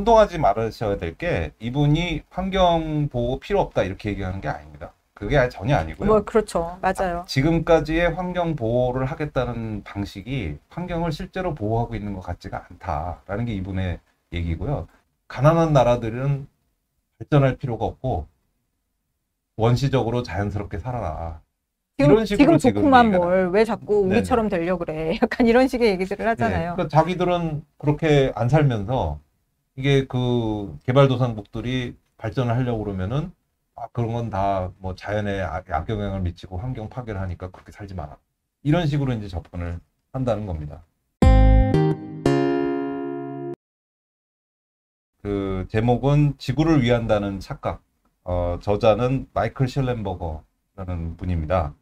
혼동하지 말으셔야 될 게 이분이 환경 보호 필요 없다 이렇게 얘기하는 게 아닙니다. 그게 전혀 아니고요. 뭐 그렇죠. 맞아요. 지금까지의 환경 보호를 하겠다는 방식이 환경을 실제로 보호하고 있는 것 같지가 않다라는 게 이분의 얘기고요. 가난한 나라들은 발전할 필요가 없고 원시적으로 자연스럽게 살아라. 이런 식으로 지금 좋구만 얘기가 뭘 왜 자꾸 네네. 우리처럼 되려고 그래. 약간 이런 식의 얘기들을 하잖아요. 그러니까 자기들은 그렇게 안 살면서 이게 그 개발도상국들이 발전을 하려고 그러면은 그런 건 다 뭐 자연에 악영향을 미치고 환경 파괴를 하니까 그렇게 살지 마라. 이런 식으로 이제 접근을 한다는 겁니다. 그 제목은 지구를 위한다는 착각. 저자는 마이클 슐렌버거라는 분입니다.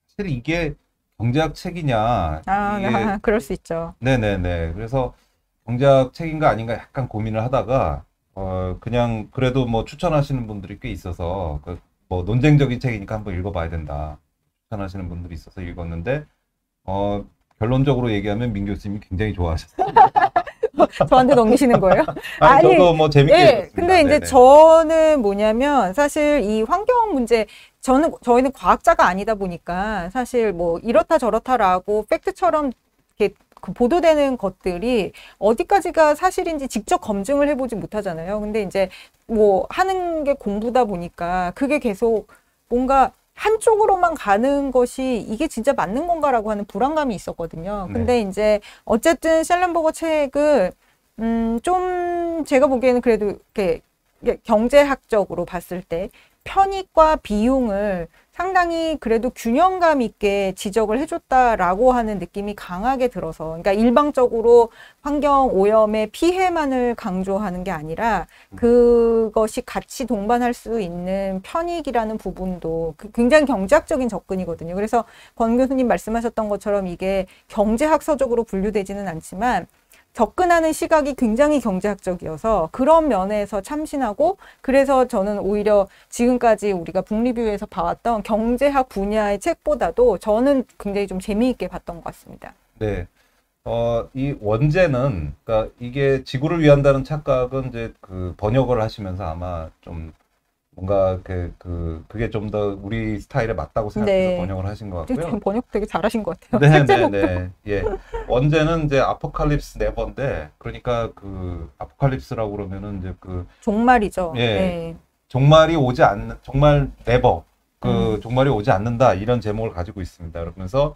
사실 이게 경제학 책이냐? 이게 그럴 수 있죠. 네네네. 그래서 경제학 책인가 아닌가 약간 고민을 하다가 그냥 그래도 뭐 추천하시는 분들이 꽤 있어서 뭐 논쟁적인 책이니까 한번 읽어봐야 된다 추천하시는 분들이 있어서 읽었는데 결론적으로 얘기하면 민 교수님이 굉장히 좋아하셨어요. 저한테 넘기시는 거예요? 아니 저도 뭐 재밌게 읽었습니다. 근데 이제 네네. 저는 뭐냐면 사실 이 환경 문제 저희는 과학자가 아니다 보니까 사실 뭐 이렇다 저렇다라고 팩트처럼 이렇게 그 보도되는 것들이 어디까지가 사실인지 직접 검증을 해보지 못하잖아요. 근데 이제 뭐 하는 게 공부다 보니까 그게 계속 뭔가 한쪽으로만 가는 것이 이게 진짜 맞는 건가라고 하는 불안감이 있었거든요. 근데 이제 어쨌든 셀렌버거 책을 좀 제가 보기에는 그래도 이렇게 경제학적으로 봤을 때 편익과 비용을 상당히 그래도 균형감 있게 지적을 해줬다라고 하는 느낌이 강하게 들어서, 그러니까 일방적으로 환경 오염의 피해만을 강조하는 게 아니라 그것이 같이 동반할 수 있는 편익이라는 부분도 굉장히 경제학적인 접근이거든요. 그래서 권 교수님 말씀하셨던 것처럼 이게 경제학서적으로 분류되지는 않지만 접근하는 시각이 굉장히 경제학적이어서 그런 면에서 참신하고, 그래서 저는 오히려 지금까지 우리가 북리뷰에서 봐왔던 경제학 분야의 책보다도 저는 굉장히 좀 재미있게 봤던 것 같습니다. 네. 이 원제는, 그러니까 이게 지구를 위한다는 착각은 이제 그 번역을 하시면서 아마 좀 뭔가 그게 좀 더 우리 스타일에 맞다고 생각해서 번역을 하신 것 같고요. 번역 되게 잘하신 것 같아요. 네네네. 예. 원제는 이제 아포칼립스 네버인데, 그러니까 그 아포칼립스라고 그러면은 이제 그 종말이죠. 예. 종말이 오지 않는, 정말 네버. 종말이 오지 않는다. 이런 제목을 가지고 있습니다. 그러면서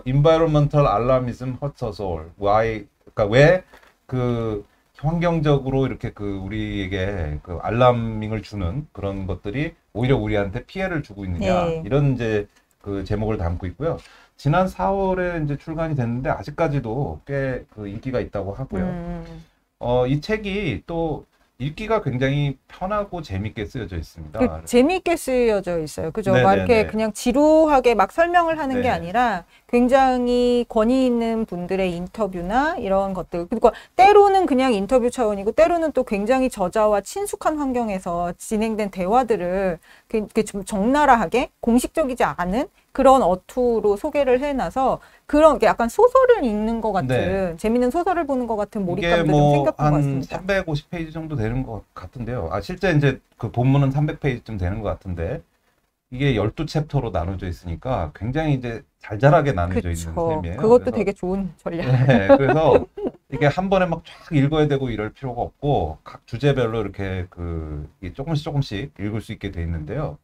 environmental alarmism hurts us all. Why? 그러니까 왜 그 환경적으로 이렇게 그 우리에게 그 알라밍을 주는 그런 것들이 오히려 우리한테 피해를 주고 있느냐. 이런 이제 그 제목을 담고 있고요. 지난 4월에 이제 출간이 됐는데 아직까지도 꽤 그 인기가 있다고 하고요. 이 책이 또 읽기가 굉장히 편하고 재밌게 쓰여져 있습니다. 재미있게 쓰여져 있어요. 그죠? 막 이렇게 그냥 지루하게 막 설명을 하는 게 아니라 굉장히 권위 있는 분들의 인터뷰나 이런 것들, 그리고 때로는 그냥 인터뷰 차원이고 때로는 또 굉장히 저자와 친숙한 환경에서 진행된 대화들을 좀 적나라하게 공식적이지 않은 그런 어투로 소개를 해놔서 그런 게 약간 소설을 읽는 것 같은 재밌는 소설을 보는 것 같은 몰입감도 좀 생겼던 것 같습니다. 한 350페이지 정도 되는 것 같은데요. 실제 이제 그 본문은 300페이지쯤 되는 것 같은데 이게 12챕터로 나눠져 있으니까 굉장히 이제 잘잘하게 나눠져 있는 셈이에요. 그것도 되게 좋은 전략. 네, 그래서 이게 한 번에 막 쫙 읽어야 되고 이럴 필요가 없고 각 주제별로 이렇게 조금씩 읽을 수 있게 돼 있는데요.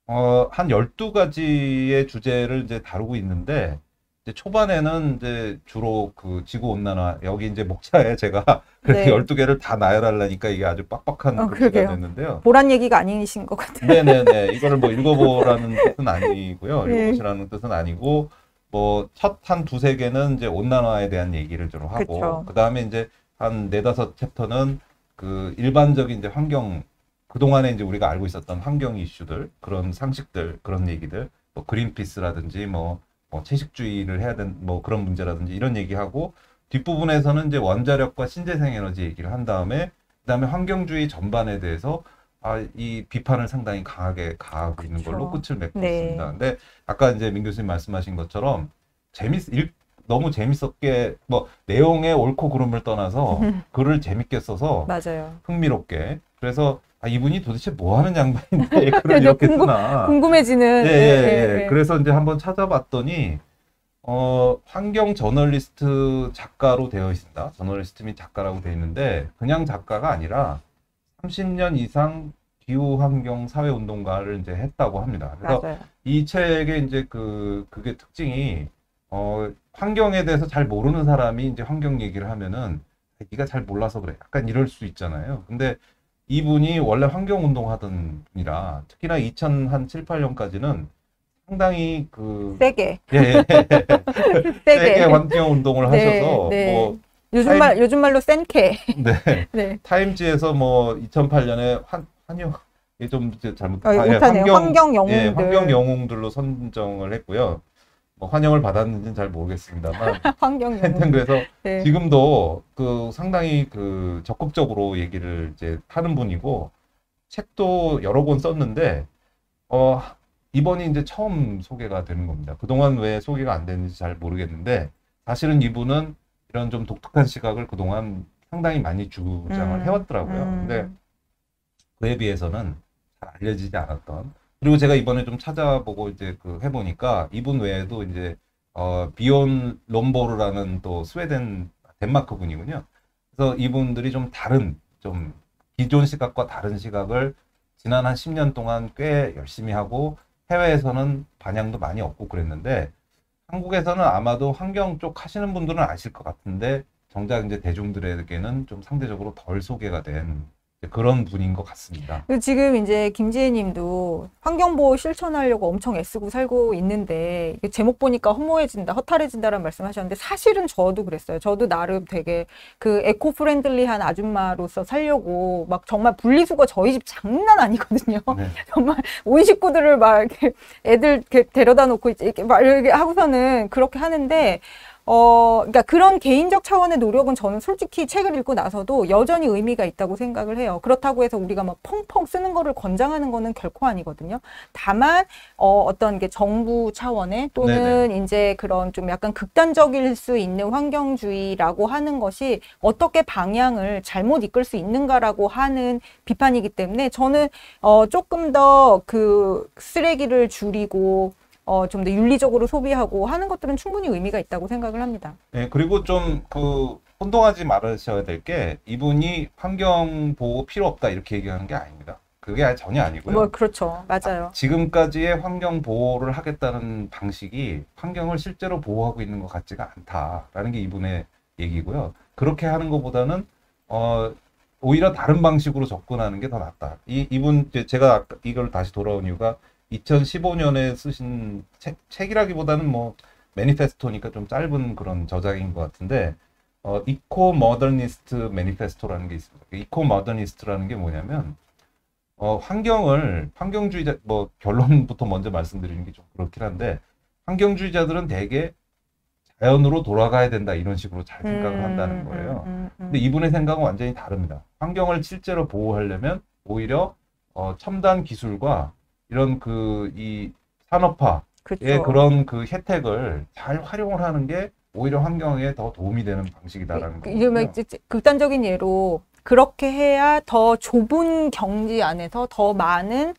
한 12가지의 주제를 이제 다루고 있는데, 이제 초반에는 이제 주로 그 지구 온난화, 여기 이제 목차에 제가 그렇게 12개를 다 나열하려니까 이게 아주 빡빡한 글씨가 됐는데요. 보란 얘기가 아니신 것 같아요. 네네네. 이거를 뭐 읽어보라는 뜻은 아니고요. 읽어보시라는 뜻은 아니고, 뭐 첫 한 두세 개는 이제 온난화에 대한 얘기를 좀 하고, 그 다음에 이제 한 4-5챕터는 그 일반적인 이제 그동안에 이제 우리가 알고 있었던 환경 이슈들, 그런 상식들, 그런 얘기들, 뭐 그린피스라든지 뭐 채식주의를 해야 되는 뭐 그런 문제라든지 이런 얘기하고, 뒷부분에서는 이제 원자력과 신재생 에너지 얘기를 한 다음에 그다음에 환경주의 전반에 대해서 이 비판을 상당히 강하게 가하고 있는 걸로 끝을 맺고 있습니다. 근데 아까 이제 민 교수님 말씀하신 것처럼 너무 재밌었게 뭐 내용의 옳고 그름을 떠나서 글을 재밌게 써서 맞아요. 흥미롭게 그래서 이분이 도대체 뭐 하는 양반인데 글을 이렇게 쓰나 궁금해지는. 예, 예, 예, 예, 예. 예. 그래서 이제 한번 찾아봤더니 환경 저널리스트 작가로 되어 있습니다. 저널리스트 및 작가라고 되어 있는데 그냥 작가가 아니라 30년 이상 기후 환경 사회 운동가를 이제 했다고 합니다. 그래서 맞아요. 이 책의 이제 그게 특징이 환경에 대해서 잘 모르는 사람이 이제 환경 얘기를 하면은 네가 잘 몰라서 그래. 약간 이럴 수 있잖아요. 근데 이분이 원래 환경 운동 하던 분이라 특히나 2007, 8년까지는 상당히 세게. 예, 예. 세계 세게. 환경 운동을 네, 하셔서 네. 뭐 요즘 말로 센케. 네. 네. 타임지에서 뭐 2008년에 환영 이게 좀 이제 잘못 못하네요. 환경 예, 영웅들. 환경 영웅들로 선정을 했고요. 뭐 환영을 받았는지는 잘 모르겠습니다만 환경 하여튼 영웅. 그래서 네. 지금도 상당히 적극적으로 얘기를 이제 하는 분이고 책도 여러 권 썼는데 이번이 이제 처음 소개가 되는 겁니다. 그동안 왜 소개가 안 됐는지 잘 모르겠는데 사실은 이분은 이런 좀 독특한 시각을 그동안 상당히 많이 주장을 해왔더라고요. 근데 그에 비해서는 잘 알려지지 않았던. 그리고 제가 이번에 좀 찾아보고 이제 해보니까 이분 외에도 이제 비온 롬보르라는 또 덴마크 분이군요. 그래서 이분들이 좀 다른 좀 기존 시각과 다른 시각을 지난 한 10년 동안 꽤 열심히 하고 해외에서는 반향도 많이 없고 그랬는데 한국에서는 아마도 환경 쪽 하시는 분들은 아실 것 같은데 정작 이제 대중들에게는 좀 상대적으로 덜 소개가 된 그런 분인 것 같습니다. 지금 이제 김지혜 님도 환경보호 실천하려고 엄청 애쓰고 살고 있는데 제목 보니까 허무해진다, 허탈해진다라는 말씀 하셨는데 사실은 저도 그랬어요. 저도 나름 되게 에코 프렌들리한 아줌마로서 살려고 막 정말 분리수거 저희 집 장난 아니거든요. 네. 정말 온 식구들을 막 이렇게 애들 이렇게 데려다 놓고 이렇게 막 이렇게 하고서는 그렇게 하는데 그러니까 그런 개인적 차원의 노력은 저는 솔직히 책을 읽고 나서도 여전히 의미가 있다고 생각을 해요. 그렇다고 해서 우리가 막 펑펑 쓰는 거를 권장하는 거는 결코 아니거든요. 다만, 어떤 게 정부 차원의 또는 네네. 이제 그런 좀 약간 극단적일 수 있는 환경주의라고 하는 것이 어떻게 방향을 잘못 이끌 수 있는가라고 하는 비판이기 때문에 저는, 조금 더 쓰레기를 줄이고, 좀 더 윤리적으로 소비하고 하는 것들은 충분히 의미가 있다고 생각을 합니다. 네, 그리고 좀 혼동하지 말으셔야 될 게 이분이 환경 보호 필요 없다 이렇게 얘기하는 게 아닙니다. 그게 전혀 아니고요. 그렇죠. 맞아요. 지금까지의 환경 보호를 하겠다는 방식이 환경을 실제로 보호하고 있는 것 같지가 않다라는 게 이분의 얘기고요. 그렇게 하는 것보다는 오히려 다른 방식으로 접근하는 게 더 낫다. 이분 제가 이걸 다시 돌아온 이유가 2015년에 쓰신 책이라기보다는 뭐 매니페스토니까 좀 짧은 그런 저작인 것 같은데 이코 모더니스트 매니페스토라는 게 있습니다. 이코 모더니스트라는 게 뭐냐면 환경주의자 뭐 결론부터 먼저 말씀드리는 게 좀 그렇긴 한데 환경주의자들은 대개 자연으로 돌아가야 된다 이런 식으로 잘 생각을 한다는 거예요. 근데 이분의 생각은 완전히 다릅니다. 환경을 실제로 보호하려면 오히려 첨단 기술과 이런 이 산업화의 그쵸. 그런 혜택을 잘 활용을 하는 게 오히려 환경에 더 도움이 되는 방식이다라는 이게 막 거거든요. 극단적인 예로 그렇게 해야 더 좁은 경지 안에서 더 많은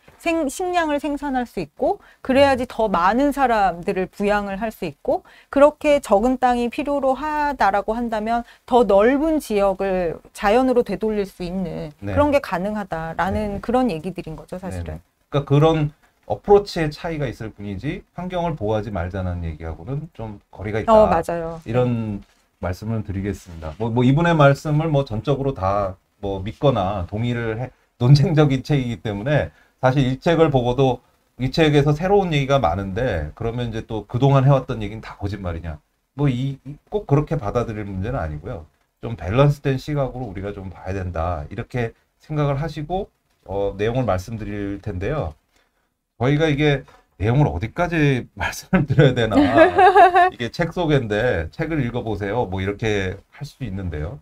식량을 생산할 수 있고 그래야지 더 많은 사람들을 부양을 할 수 있고 그렇게 적은 땅이 필요로 하다라고 한다면 더 넓은 지역을 자연으로 되돌릴 수 있는 네. 그런 게 가능하다라는 네. 그런 얘기들인 거죠, 사실은. 네네. 그러니까 그런 어프로치의 차이가 있을 뿐이지 환경을 보호하지 말자는 얘기하고는 좀 거리가 있다. 맞아요. 이런 말씀을 드리겠습니다. 뭐 이분의 말씀을 뭐 전적으로 다 뭐 믿거나 동의를 논쟁적인 책이기 때문에 사실 이 책을 보고도 이 책에서 새로운 얘기가 많은데 그러면 이제 또 그동안 해왔던 얘기는 다 거짓말이냐. 뭐 꼭 그렇게 받아들일 문제는 아니고요. 좀 밸런스된 시각으로 우리가 좀 봐야 된다. 이렇게 생각을 하시고 내용을 말씀드릴 텐데요. 저희가 이게 내용을 어디까지 말씀을 드려야 되나. 이게 책 소개인데 책을 읽어보세요. 뭐 이렇게 할 수 있는데요.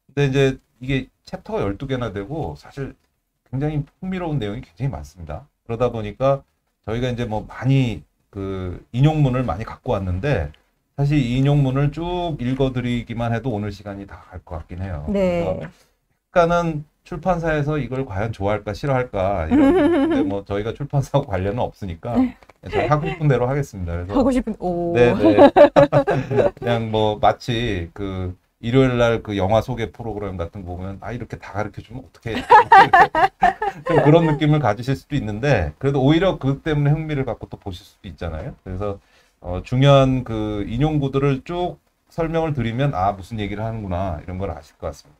근데 이제 이게 챕터가 12개나 되고 사실 굉장히 흥미로운 내용이 굉장히 많습니다. 그러다 보니까 저희가 이제 뭐 많이 인용문을 많이 갖고 왔는데 사실 이 인용문을 쭉 읽어드리기만 해도 오늘 시간이 다 갈 것 같긴 해요. 네. 그래서 약간은 출판사에서 이걸 과연 좋아할까 싫어할까 이런 근데 뭐 저희가 출판사하고 관련은 없으니까 저희 하고 싶은 대로 하겠습니다. 그래서 하고 싶은 오. 네네 그냥 뭐 마치 그 일요일 날 그 영화 소개 프로그램 같은 거 보면 아 이렇게 다 가르쳐 주면 어떻게 좀 그런 느낌을 가지실 수도 있는데 그래도 오히려 그 때문에 흥미를 갖고 또 보실 수도 있잖아요. 그래서 중요한 그 인용 구도를 쭉 설명을 드리면 아 무슨 얘기를 하는구나 이런 걸 아실 것 같습니다.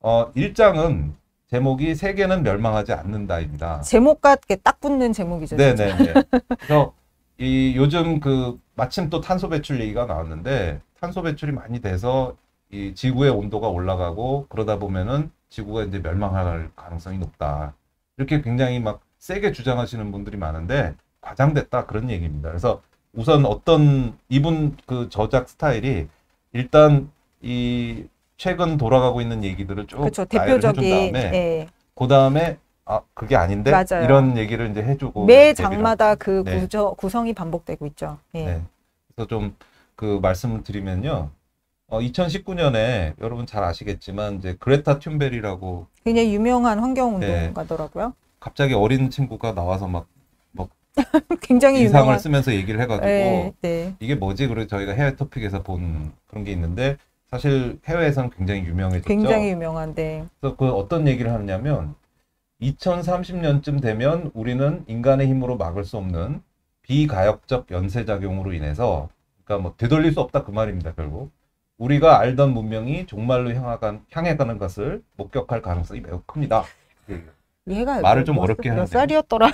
1장은 제목이 세계는 멸망하지 않는다입니다. 제목과 이렇게 딱 붙는 제목이죠. 네네네. 그래서 이 요즘 그 마침 또 탄소 배출 얘기가 나왔는데 탄소 배출이 많이 돼서 이 지구의 온도가 올라가고 그러다 보면은 지구가 이제 멸망할 가능성이 높다. 이렇게 굉장히 막 세게 주장하시는 분들이 많은데 과장됐다 그런 얘기입니다. 그래서 우선 어떤 이분 그 저작 스타일이 일단 이 최근 돌아가고 있는 얘기들을 쭉 그렇죠. 나열을 해준 대표적인 다음에 예. 그 다음에 아 그게 아닌데 맞아요. 이런 얘기를 이제 해주고 매 얘기를 장마다 그 네. 구성이 반복되고 있죠. 예. 네. 그래서 좀 그 말씀을 드리면요. 2019년에 여러분 잘 아시겠지만 이제 그레타 튠베리라고 굉장히 유명한 환경 네. 운동가더라고요. 갑자기 어린 친구가 나와서 막 굉장히 인상을 유명한. 쓰면서 얘기를 해가지고 네, 네. 이게 뭐지? 그래서 저희가 해외 토픽에서 본 그런 게 있는데 사실 해외에서는 굉장히 유명해졌죠. 굉장히 유명한데. 그래서 그 어떤 얘기를 하냐면 2030년쯤 되면 우리는 인간의 힘으로 막을 수 없는 비가역적 연쇄작용으로 인해서 그러니까 뭐 되돌릴 수 없다 그 말입니다. 결국 우리가 알던 문명이 종말로 향해 가는 것을 목격할 가능성이 매우 큽니다. 얘가 말을 좀 어렵게 몇 하는데. 살이었더라.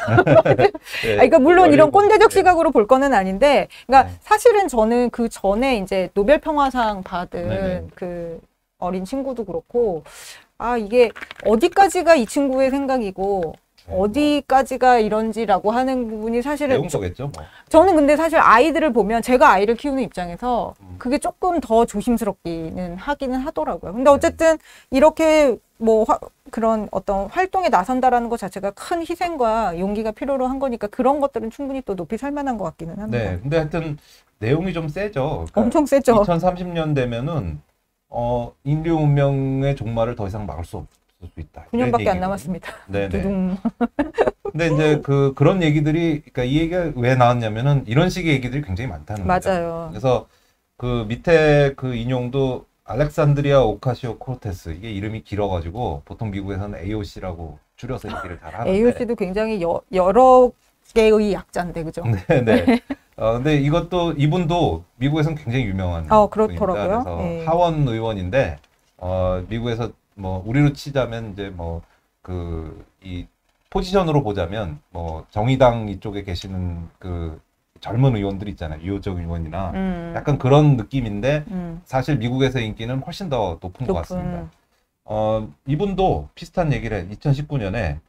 네. 그러니까 물론 이런 꼰대적 네. 시각으로 볼 거는 아닌데, 그러니까 네. 사실은 저는 그 전에 이제 노벨 평화상 받은 네네. 그 어린 친구도 그렇고, 아 이게 어디까지가 이 친구의 생각이고 네. 어디까지가 이런지라고 하는 부분이 사실은 배운 거겠죠. 뭐. 저는 근데 사실 아이들을 보면 제가 아이를 키우는 입장에서 그게 조금 더 조심스럽기는 하기는 하더라고요. 근데 어쨌든 이렇게 뭐 그런 어떤 활동에 나선다라는 것 자체가 큰 희생과 용기가 필요로 한 거니까 그런 것들은 충분히 또 높이 살 만한 것 같기는 합니다. 네. 근데 하여튼 내용이 좀 세죠. 그러니까 엄청 세죠. 2030년 되면은 인류 문명의 종말을 더 이상 막을 수 없을 수 있다. 9년밖에 안 남았습니다. 네네. 두둥. 근데 이제 그런 얘기들이 그러니까 이 얘기가 왜 나왔냐면은 이런 식의 얘기들이 굉장히 많다는 거죠. 맞아요. 그래서 그 밑에 그 인용도 알렉산드리아 오카시오 코르테스 이게 이름이 길어가지고 보통 미국에서는 AOC라고 줄여서 얘기를 잘 하는데 AOC도 굉장히 여러 개의 약자인데 그죠? 네네. 근데 이분도 미국에서는 굉장히 유명한 그렇더라고요. 분입니다. 그래서 예. 하원 의원인데 미국에서 뭐 우리로 치자면 이제 뭐 이 포지션으로 보자면 뭐 정의당 이쪽에 계시는 그 젊은 의원들 있잖아요. 유호적 의원이나 약간 그런 느낌인데 사실 미국에서의 인기는 훨씬 더 높은 것 같습니다. 이분도 비슷한 얘기를 해. 2019년에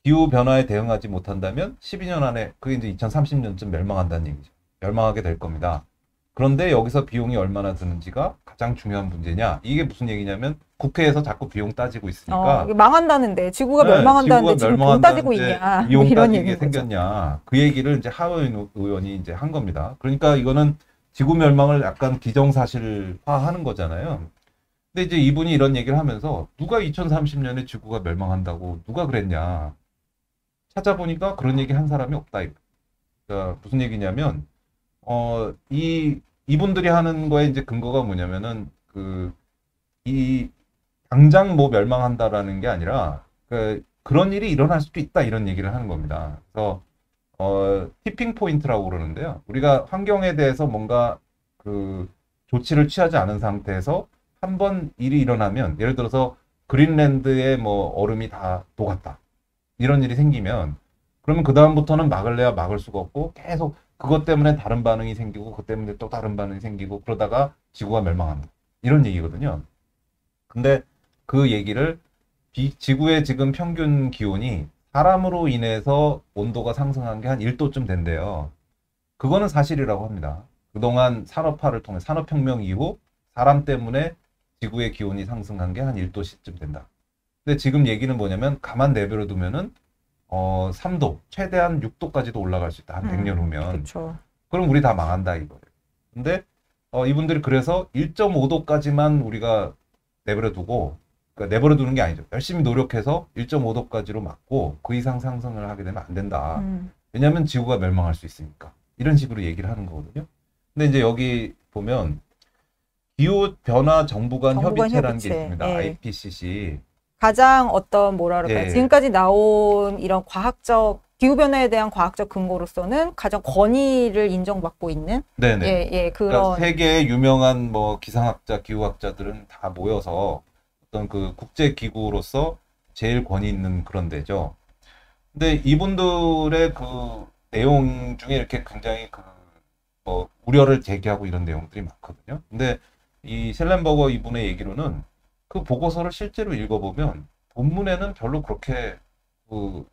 기후 변화에 대응하지 못한다면 12년 안에 그게 이제 2030년쯤 멸망한다는 얘기죠. 멸망하게 될 겁니다. 그런데 여기서 비용이 얼마나 드는지가 가장 중요한 문제냐. 이게 무슨 얘기냐면 국회에서 자꾸 비용 따지고 있으니까 이게 망한다는데 지구가 네, 멸망한다는데 지구가 지금 돈 따지고 있냐. 비용 뭐 이런 따지게 얘기인 거죠. 생겼냐. 그 얘기를 이제 하원 의원이 이제 한 겁니다. 그러니까 이거는 지구 멸망을 약간 기정사실화하는 거잖아요. 근데 이제 이분이 이런 얘기를 하면서 누가 2030년에 지구가 멸망한다고 누가 그랬냐. 찾아보니까 그런 얘기 한 사람이 없다. 그러니까 무슨 얘기냐면 이분들이 하는 거에 이제 근거가 뭐냐면은 이 당장 뭐 멸망한다라는 게 아니라 그런 일이 일어날 수도 있다 이런 얘기를 하는 겁니다. 그래서 티핑 포인트라고 그러는데요. 우리가 환경에 대해서 뭔가 그 조치를 취하지 않은 상태에서 한번 일이 일어나면 예를 들어서 그린랜드의 뭐 얼음이 다 녹았다. 이런 일이 생기면 그러면 그 다음부터는 막을래야 막을 수가 없고 계속 그것 때문에 다른 반응이 생기고 그것 때문에 또 다른 반응이 생기고 그러다가 지구가 멸망한다. 이런 얘기거든요. 근데 그 얘기를 지구의 지금 평균 기온이 사람으로 인해서 온도가 상승한 게 한 1도쯤 된대요. 그거는 사실이라고 합니다. 그동안 산업화를 통해 산업혁명 이후 사람 때문에 지구의 기온이 상승한 게 한 1도씩쯤 된다. 근데 지금 얘기는 뭐냐면 가만 내버려 두면은 3도, 최대한 6도까지도 올라갈 수 있다. 한 100년 후면. 그렇죠. 그럼 우리 다 망한다 이거예요. 근데 이분들이 그래서 1.5도까지만 우리가 내버려 두고, 그러니까 내버려 두는 게 아니죠. 열심히 노력해서 1.5도까지로 막고 그 이상 상승을 하게 되면 안 된다. 왜냐하면 지구가 멸망할 수 있으니까. 이런 식으로 얘기를 하는 거거든요. 근데 이제 여기 보면 기후 변화 정부 간 협의체라는 게 있습니다. 예. IPCC. 가장 어떤 뭐라 그럴까요? 예. 지금까지 나온 이런 과학적 기후변화에 대한 과학적 근거로서는 가장 권위를 인정받고 있는 네네. 예, 그러니까 그런 세계의 유명한 뭐 기상학자, 기후학자들은 다 모여서 어떤 그 국제 기구로서 제일 권위 있는 그런 데죠. 근데 이분들의 그 내용 중에 이렇게 굉장히 그 뭐 우려를 제기하고 이런 내용들이 많거든요. 근데 이 셀렌버거 이분의 얘기로는 그 보고서를 실제로 읽어보면 본문에는 별로 그렇게 그뭐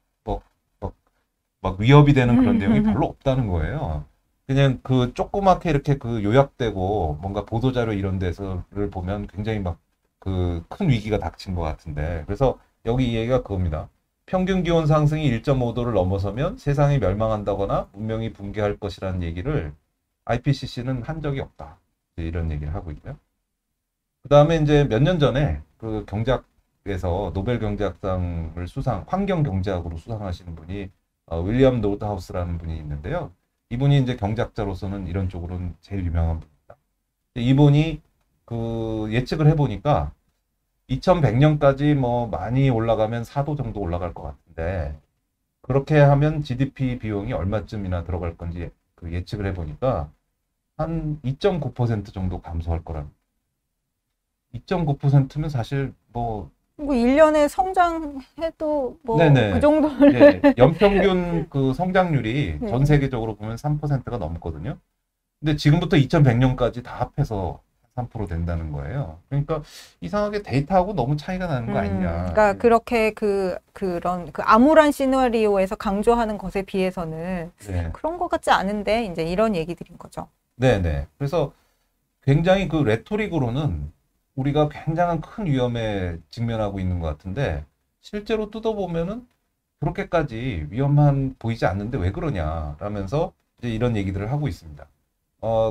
막 위협이 되는 그런 내용이 별로 없다는 거예요. 그냥 그 조그맣게 이렇게 그 요약되고 뭔가 보도자료 이런 데서를 보면 굉장히 막 그 큰 위기가 닥친 것 같은데. 그래서 여기 이 얘기가 그겁니다. 평균 기온 상승이 1.5도를 넘어서면 세상이 멸망한다거나 문명이 붕괴할 것이라는 얘기를 IPCC는 한 적이 없다. 이런 얘기를 하고 있고요. 그 다음에 이제 몇 년 전에 그 경제학에서 노벨 경제학상을 환경 경제학으로 수상하시는 분이 윌리엄 노드하우스라는 분이 있는데요. 이분이 이제 경제학자로서는 이런 쪽으로는 제일 유명한 분입니다. 이분이 그 예측을 해보니까 2100년까지 뭐 많이 올라가면 4도 정도 올라갈 것 같은데 그렇게 하면 GDP 비용이 얼마쯤이나 들어갈 건지 그 예측을 해보니까 한 2.9% 정도 감소할 거라는. 2.9%면 사실 뭐 1년에 성장해도 뭐 네네. 그 정도 예, 연평균 그 성장률이 네. 전 세계적으로 보면 3%가 넘거든요. 근데 지금부터 2100년까지 다 합해서 3% 된다는 거예요. 그러니까 이상하게 데이터하고 너무 차이가 나는 거 아니냐. 그러니까 그렇게 그런 암울한 시나리오에서 강조하는 것에 비해서는 네. 그런 것 같지 않은데 이제 이런 얘기들인 거죠. 네네. 그래서 굉장히 그 레토릭으로는 우리가 굉장한 큰 위험에 직면하고 있는 것 같은데 실제로 뜯어보면은 그렇게까지 위험한 보이지 않는데 왜 그러냐 라면서 이제 이런 얘기들을 하고 있습니다.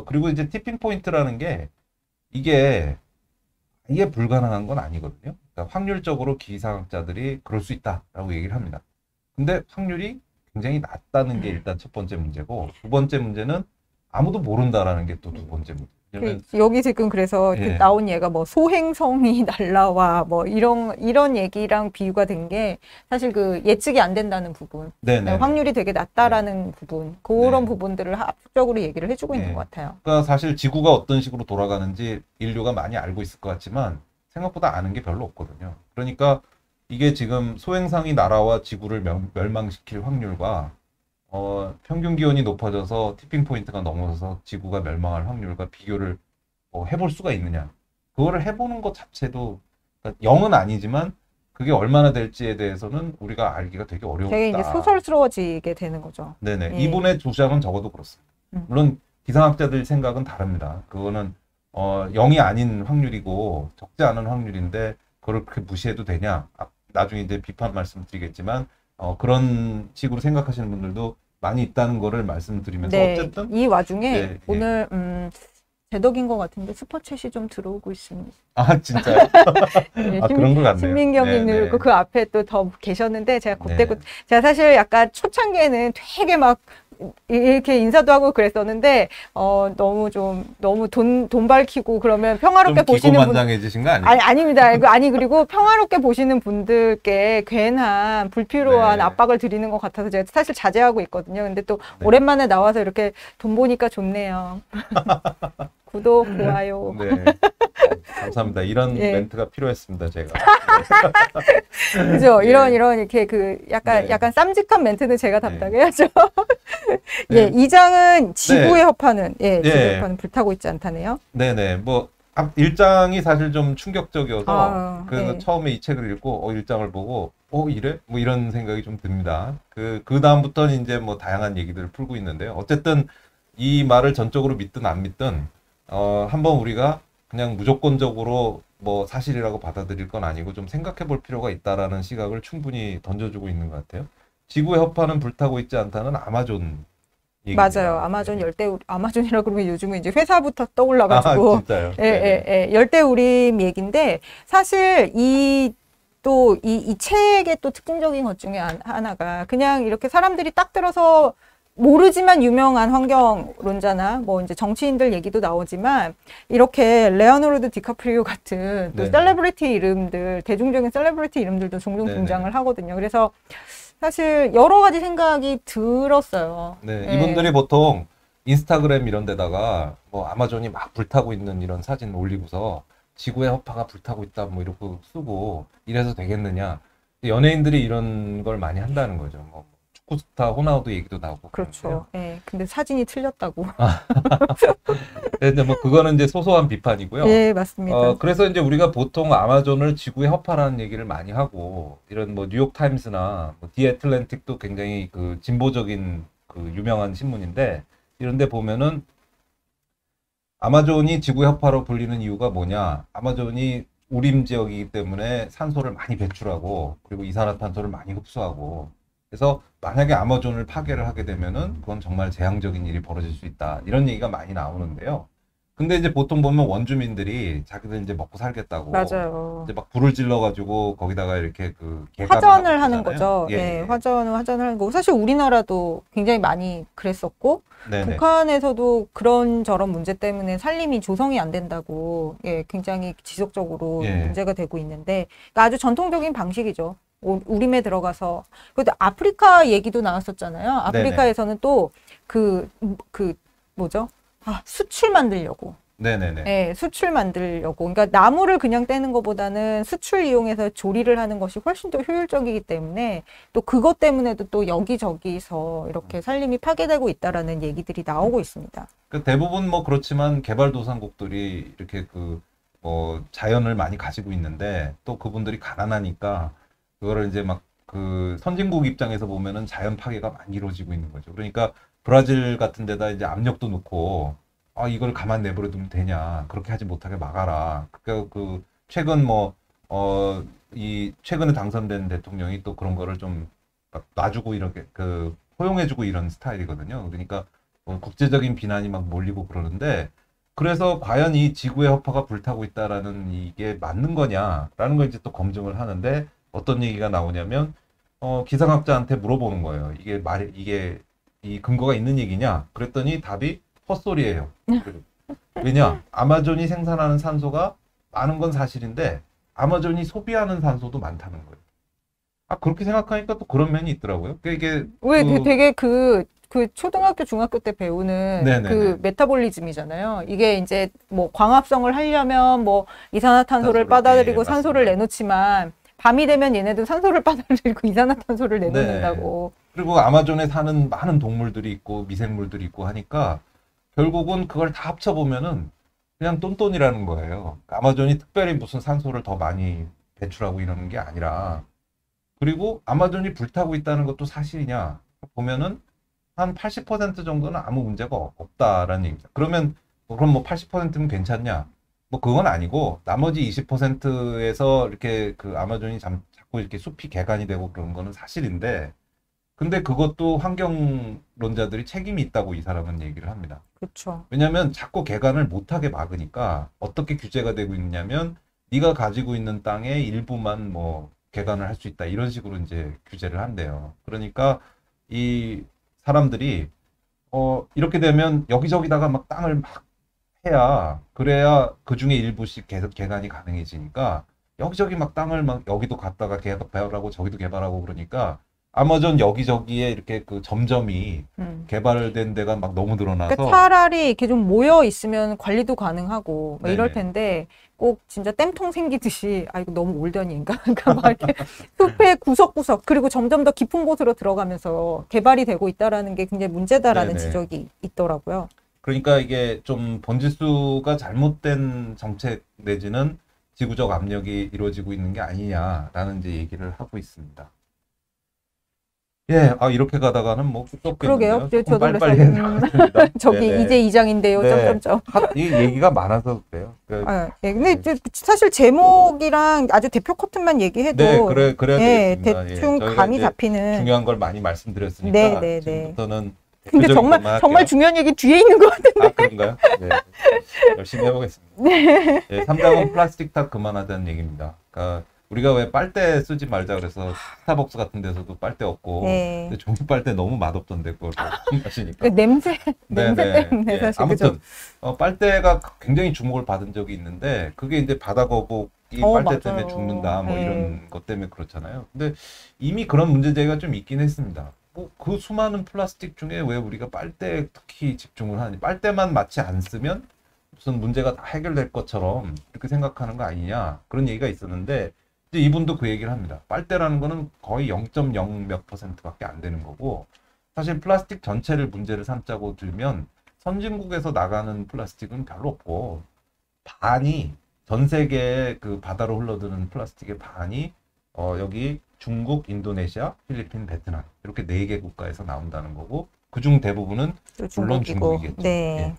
그리고 이제 티핑 포인트라는 게 이게 불가능한 건 아니거든요. 그러니까 확률적으로 기상학자들이 그럴 수 있다라고 얘기를 합니다. 근데 확률이 굉장히 낮다는 게 일단 첫 번째 문제고 두 번째 문제는 아무도 모른다라는 게 또 두 번째 문제. 여기 지금 그래서 예. 나온 얘가 뭐 소행성이 날라와 뭐 이런 얘기랑 비유가 된 게 사실 그 예측이 안 된다는 부분, 네네. 확률이 되게 낮다라는 부분, 그런 네. 부분들을 합적으로 얘기를 해주고 있는 것 같아요. 그러니까 사실 지구가 어떤 식으로 돌아가는지 인류가 많이 알고 있을 것 같지만 생각보다 아는 게 별로 없거든요. 그러니까 이게 지금 소행성이 날아와 지구를 멸망시킬 확률과 평균 기온이 높아져서 티핑 포인트가 넘어서 지구가 멸망할 확률과 비교를 해볼 수가 있느냐. 그거를 해보는 것 자체도 그러니까 0은 아니지만 그게 얼마나 될지에 대해서는 우리가 알기가 되게 어려웠다. 되게 이제 소설스러워지게 되는 거죠. 네네. 예. 이분의 주장은 적어도 그렇습니다. 물론 기상학자들 생각은 다릅니다. 그거는 0이 아닌 확률이고 적지 않은 확률인데 그걸 그렇게 무시해도 되냐. 나중에 이제 비판 말씀드리겠지만 그런 식으로 생각하시는 분들도 많이 있다는 거를 말씀드리면서 네, 어쨌든 이 와중에 네, 오늘 제덕인 것 같은데 스포챗이 좀 들어오고 있습니다. 아 진짜요? 네, 그런 것 같네요. 신민경님 네, 그 앞에 또 더 계셨는데 제가 그때 네. 제가 사실 약간 초창기에는 되게 막 이렇게 인사도 하고 그랬었는데 너무 돈 밝히고 그러면 평화롭게 좀 보시는 분 기고만장해지신 거 아니에요? 아닙니다. 그리고 평화롭게 보시는 분들께 괜한 불필요한 네. 압박을 드리는 것 같아서 제가 사실 자제하고 있거든요. 근데 또 네. 오랜만에 나와서 이렇게 돈 보니까 좋네요. 구독, 좋아요. 네. 감사합니다. 이런 예. 멘트가 필요했습니다, 제가. 그죠? 예. 이런 이렇게 네. 약간 쌈직한 멘트는 제가 네. 담당해야죠. 네. 예, 이 장은 지구의 네. 허파는 지구의 예. 허파는 불타고 있지 않다네요. 네네. 뭐 일장이 사실 좀 충격적이어서 그래서 네. 처음에 이 책을 읽고 일장을 보고 이래? 뭐 이런 생각이 좀 듭니다. 그 다음부터는 이제 뭐 다양한 얘기들을 풀고 있는데요. 어쨌든 이 말을 전적으로 믿든 안 믿든 한번 우리가 그냥 무조건적으로 뭐 사실이라고 받아들일 건 아니고 좀 생각해 볼 필요가 있다라는 시각을 충분히 던져주고 있는 것 같아요. 지구의 허파는 불타고 있지 않다는 아마존 얘기입니다. 맞아요. 아마존 열대우림, 아마존이라 그러면 요즘은 이제 회사부터 떠올라가지고. 진짜요? 예. 열대우림 얘기인데, 사실 이 책의 또 특징적인 것 중에 하나가 그냥 이렇게 사람들이 딱 들어서 모르지만 유명한 환경론자나 뭐 이제 정치인들 얘기도 나오지만 이렇게 레오나르도 디카프리오 같은 또 네네. 셀레브리티 이름들, 대중적인 셀레브리티 이름들도 종종 네네. 등장을 하거든요. 그래서 사실 여러 가지 생각이 들었어요. 네, 예. 이분들이 보통 인스타그램 이런 데다가 뭐 아마존이 막 불타고 있는 이런 사진 올리고서 지구의 허파가 불타고 있다 뭐 이렇게 쓰고 이래서 되겠느냐. 연예인들이 이런 걸 많이 한다는 거죠. 뭐 축구 스타 호나우두 얘기도 나오고. 그렇죠. 예. 근데 사진이 틀렸다고. 근데 뭐 그거는 이제 소소한 비판이고요. 예, 맞습니다. 그래서 이제 우리가 보통 아마존을 지구의 허파라는 얘기를 많이 하고 이런 뭐 뉴욕 타임스나 뭐 디 애틀랜틱도 굉장히 그 진보적인 그 유명한 신문인데 이런데 보면은 아마존이 지구의 허파로 불리는 이유가 뭐냐? 아마존이 우림 지역이기 때문에 산소를 많이 배출하고 그리고 이산화탄소를 많이 흡수하고 그래서 만약에 아마존을 파괴를 하게 되면은 그건 정말 재앙적인 일이 벌어질 수 있다. 이런 얘기가 많이 나오는데요. 근데 이제 보통 보면 원주민들이 자기들 이제 먹고 살겠다고 맞아요. 이제 막 불을 질러가지고 거기다가 이렇게 그 개간을 화전을 하고 하는 있잖아요. 거죠. 예, 예, 예. 화전을 하는 거고. 사실 우리나라도 굉장히 많이 그랬었고, 네네. 북한에서도 그런 저런 문제 때문에 살림이 조성이 안 된다고, 예, 굉장히 지속적으로 예. 문제가 되고 있는데, 그러니까 아주 전통적인 방식이죠. 우림에 들어가서. 그런데 아프리카 얘기도 나왔었잖아요. 아프리카에서는 또 뭐죠? 수출 만들려고. 네네네. 예, 수출 만들려고. 그러니까 나무를 그냥 떼는 것보다는 수출 이용해서 조리를 하는 것이 훨씬 더 효율적이기 때문에 또 그것 때문에도 또 여기저기서 이렇게 살림이 파괴되고 있다라는 얘기들이 나오고 있습니다. 그 대부분 뭐 그렇지만 개발도상국들이 이렇게 그 뭐 자연을 많이 가지고 있는데 또 그분들이 가난하니까 그거를 이제 막 그 선진국 입장에서 보면은 자연 파괴가 많이 이루어지고 있는 거죠. 그러니까 브라질 같은 데다 이제 압력도 넣고 이걸 가만 내버려 두면 되냐. 그렇게 하지 못하게 막아라. 그 최근 이 최근에 당선된 대통령이 또 그런 거를 좀 놔주고 이렇게 포용해주고 이런 스타일이거든요. 그러니까 국제적인 비난이 막 몰리고 그러는데 그래서 과연 이 지구의 허파가 불타고 있다라는 이게 맞는 거냐라는 걸 이제 또 검증을 하는데 어떤 얘기가 나오냐면 기상학자한테 물어보는 거예요. 이게 이 근거가 있는 얘기냐? 그랬더니 답이 헛소리예요. 왜냐? 아마존이 생산하는 산소가 많은 건 사실인데 아마존이 소비하는 산소도 많다는 거예요. 그렇게 생각하니까 또 그런 면이 있더라고요. 이게 왜 되게 그 초등학교, 중학교 때 배우는 네네네. 그 메타볼리즘이잖아요. 이게 이제 뭐 광합성을 하려면 뭐 이산화탄소를 산소를, 빨아들이고 네, 산소를 맞습니다. 내놓지만 밤이 되면 얘네도 산소를 빨아들이고 이산화탄소를 네. 내놓는다고. 그리고 아마존에 사는 많은 동물들이 있고 미생물들이 있고 하니까 결국은 그걸 다 합쳐보면은 그냥 똔똔이라는 거예요. 아마존이 특별히 무슨 산소를 더 많이 배출하고 이러는 게 아니라 그리고 아마존이 불타고 있다는 것도 사실이냐 보면은 한 80% 정도는 아무 문제가 없다라는 얘기죠. 그럼 뭐 80%면 괜찮냐? 뭐 그건 아니고 나머지 20%에서 이렇게 그 아마존이 자꾸 이렇게 숲이 개간이 되고 그런 거는 사실인데 근데 그것도 환경론자들이 책임이 있다고 이 사람은 얘기를 합니다. 그렇죠. 왜냐하면 자꾸 개간을 못하게 막으니까 어떻게 규제가 되고 있냐면 네가 가지고 있는 땅의 일부만 뭐 개간을 할 수 있다 이런 식으로 이제 규제를 한대요. 그러니까 이 사람들이 이렇게 되면 여기저기다가 막 땅을 막 해야 그래야 그 중에 일부씩 계속 개간이 가능해지니까 여기저기 막 땅을 막 여기도 갖다가 개발하고 저기도 개발하고 그러니까 아마존 여기저기에 이렇게 그 점점이 개발된 데가 막 너무 늘어나서 그러니까 차라리 이렇게 좀 모여 있으면 관리도 가능하고 뭐 이럴 네네. 텐데 꼭 진짜 땜통 생기듯이 이거 너무 올드한인가? 그러니까 막 이렇게 숲의 구석구석 그리고 점점 더 깊은 곳으로 들어가면서 개발이 되고 있다라는 게 굉장히 문제다라는 네네. 지적이 있더라고요. 그러니까 이게 좀 번지수가 잘못된 정책 내지는 지구적 압력이 이루어지고 있는 게 아니냐라는 이제 얘기를 하고 있습니다. 예, 이렇게 가다가는 뭐 끝도 그러게요. 없겠는데요. 조금 저도 빨리빨리 그래서, 해야 될 것 같습니다. 저기 네네. 이제 2장인데요. 네. 점점점. 이 얘기가 많아서 그래요. 예, 근데 사실 제목이랑 아주 대표 커튼만 얘기해도 네, 그래야 예, 되겠습니다. 대충 저희가 감이 이제 잡히는 중요한 걸 많이 말씀드렸으니까 네. 지금부터는 근데 정말 중요한 얘기 뒤에 있는 것 같은데. 아, 그런가요? 네. 열심히 해보겠습니다. 네. 3장은 플라스틱 탑 그만하자는 얘기입니다. 그러니까 우리가 왜 빨대 쓰지 말자 그래서 스타벅스 같은 데서도 빨대 없고 네. 근데 종이 빨대 너무 맛없던데 그걸 마시니까. 그 냄새 때문에 사실. 아무튼 빨대가 굉장히 주목을 받은 적이 있는데 그게 이제 바다 거북이 빨대 맞아요. 때문에 죽는다 뭐 이런 것 때문에 그렇잖아요. 근데 이미 그런 문제 제기가 좀 있긴 했습니다. 뭐 그 수많은 플라스틱 중에 왜 우리가 빨대에 특히 집중을 하니? 빨대만 마치 안 쓰면 무슨 문제가 다 해결될 것처럼 이렇게 생각하는 거 아니냐 그런 얘기가 있었는데 이제 이분도 그 얘기를 합니다. 빨대라는 거는 거의 0.0 몇 %밖에 안 되는 거고 사실 플라스틱 전체를 문제를 삼자고 들면 선진국에서 나가는 플라스틱은 별로 없고 반이 전 세계의 그 바다로 흘러드는 플라스틱의 반이 여기 중국, 인도네시아, 필리핀, 베트남 이렇게 4개 국가에서 나온다는 거고 그중 대부분은 물론 중국이겠죠. 네. 예.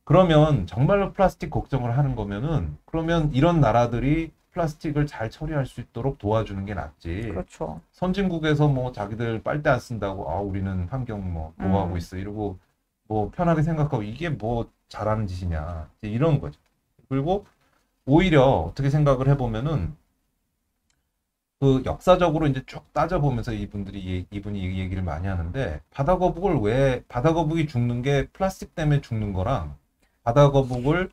그러면 정말로 플라스틱 걱정을 하는 거면은 그러면 이런 나라들이 플라스틱을 잘 처리할 수 있도록 도와주는 게 낫지. 그렇죠. 선진국에서 뭐 자기들 빨대 안 쓴다고 우리는 환경 뭐 보호하고 있어 이러고 뭐 편하게 생각하고 이게 뭐 잘하는 짓이냐 이런 거죠. 그리고 오히려 어떻게 생각을 해보면은 그 역사적으로 이제 쭉 따져보면서 이분이 이 얘기를 많이 하는데 바다 거북이 죽는 게 플라스틱 때문에 죽는 거랑 바다 거북을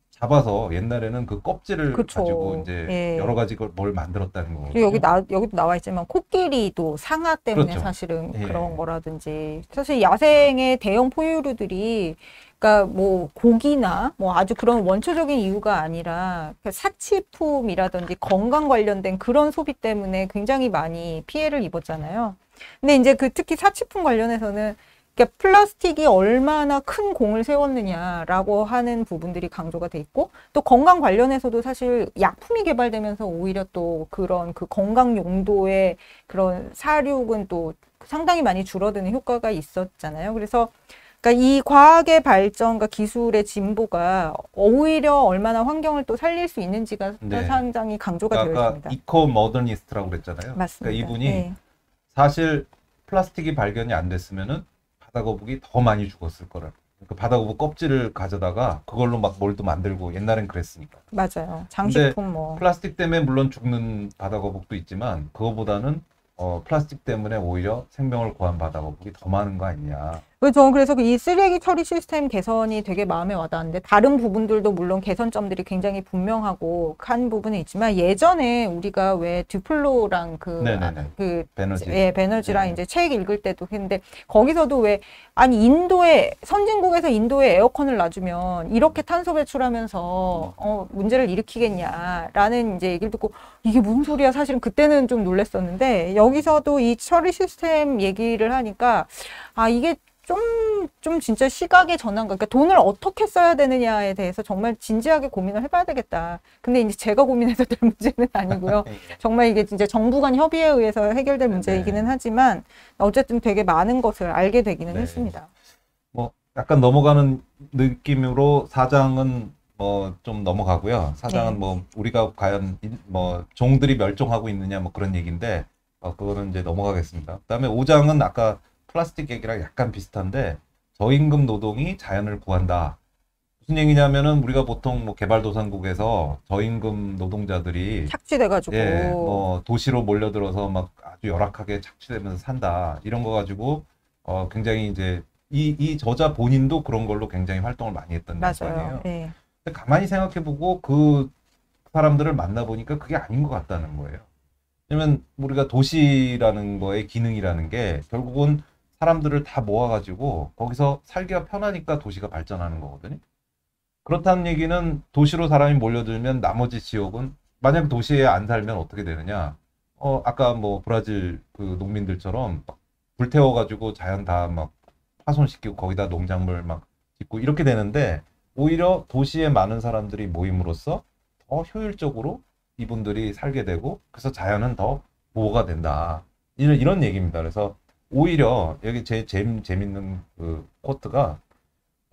잡아서 옛날에는 그 껍질을 그쵸. 가지고 이제 여러 가지 뭘 만들었다는 거거든요. 여기도 나와 있지만 코끼리도 상아 때문에 그렇죠. 사실은 그런 거라든지 사실 야생의 대형 포유류들이 그러니까 뭐 고기나 뭐 아주 그런 원초적인 이유가 아니라 사치품이라든지 건강 관련된 그런 소비 때문에 굉장히 많이 피해를 입었잖아요. 근데 이제 그 특히 사치품 관련해서는 그러니까 플라스틱이 얼마나 큰 공을 세웠느냐라고 하는 부분들이 강조가 돼 있고 또 건강 관련해서도 사실 약품이 개발되면서 오히려 또 그런 그 건강 용도의 그런 사육은 또 상당히 많이 줄어드는 효과가 있었잖아요. 그래서 그러니까 이 과학의 발전과 기술의 진보가 오히려 얼마나 환경을 또 살릴 수 있는지가 상당히 강조가 되어 있습니다. 아까 이코 모더니스트라고 그랬잖아요. 맞습니다. 그러니까 이분이 사실 플라스틱이 발견이 안 됐으면은 바다 거북이 더 많이 죽었을 거를. 그러니까 바다 거북 껍질을 가져다가 그걸로 막 뭘도 만들고 옛날엔 그랬으니까. 맞아요. 장식품 뭐. 플라스틱 때문에 물론 죽는 바다 거북도 있지만 그거보다는 플라스틱 때문에 오히려 생명을 구한 바다 거북이 더 많은 거 아니냐. 저는 그래서 이 쓰레기 처리 시스템 개선이 되게 마음에 와닿는데 다른 부분들도 물론 개선점들이 굉장히 분명하고 한 부분은 있지만 예전에 우리가 왜 듀플로랑 베너지랑 이제 책 읽을 때도 했는데 거기서도 왜 아니 선진국에서 인도에 에어컨을 놔주면 이렇게 탄소 배출하면서 문제를 일으키겠냐라는 이제 얘기를 듣고 이게 무슨 소리야 사실은 그때는 좀 놀랐었는데 여기서도 이 처리 시스템 얘기를 하니까 이게 좀 진짜 시각의 전환과, 그러니까 돈을 어떻게 써야 되느냐에 대해서 정말 진지하게 고민을 해봐야 되겠다. 근데 이제 제가 고민해서 될 문제는 아니고요. 정말 이게 진짜 정부 간 협의에 의해서 해결될 문제이기는 하지만 어쨌든 되게 많은 것을 알게 되기는 했습니다. 뭐 약간 넘어가는 느낌으로 4장은 뭐 좀 넘어가고요. 4장은 뭐 우리가 과연 뭐 종들이 멸종하고 있느냐 뭐 그런 얘기인데 그거는 이제 넘어가겠습니다. 그다음에 5장은 아까 플라스틱 얘기랑 약간 비슷한데 저임금 노동이 자연을 구한다. 무슨 얘기냐면은 우리가 보통 뭐 개발도상국에서 저임금 노동자들이 착취돼가지고 뭐 도시로 몰려들어서 막 아주 열악하게 착취되면서 산다 이런 거 가지고 굉장히 이제 이 저자 본인도 그런 걸로 굉장히 활동을 많이 했던 거아니에요. 근데 가만히 생각해보고 그 사람들을 만나보니까 그게 아닌 것 같다는 거예요. 왜냐면 우리가 도시라는 거의 기능이라는 게 결국은 사람들을 다 모아가지고 거기서 살기가 편하니까 도시가 발전하는 거거든요. 그렇다는 얘기는 도시로 사람이 몰려들면 나머지 지역은 만약 도시에 안 살면 어떻게 되느냐. 아까 뭐 브라질 그 농민들처럼 막 불태워가지고 자연 다 막 파손시키고 거기다 농작물 막 짓고 이렇게 되는데 오히려 도시에 많은 사람들이 모임으로써 더 효율적으로 이분들이 살게 되고 그래서 자연은 더 보호가 된다. 이런 얘기입니다. 그래서 오히려 여기 재밌는 그 코트가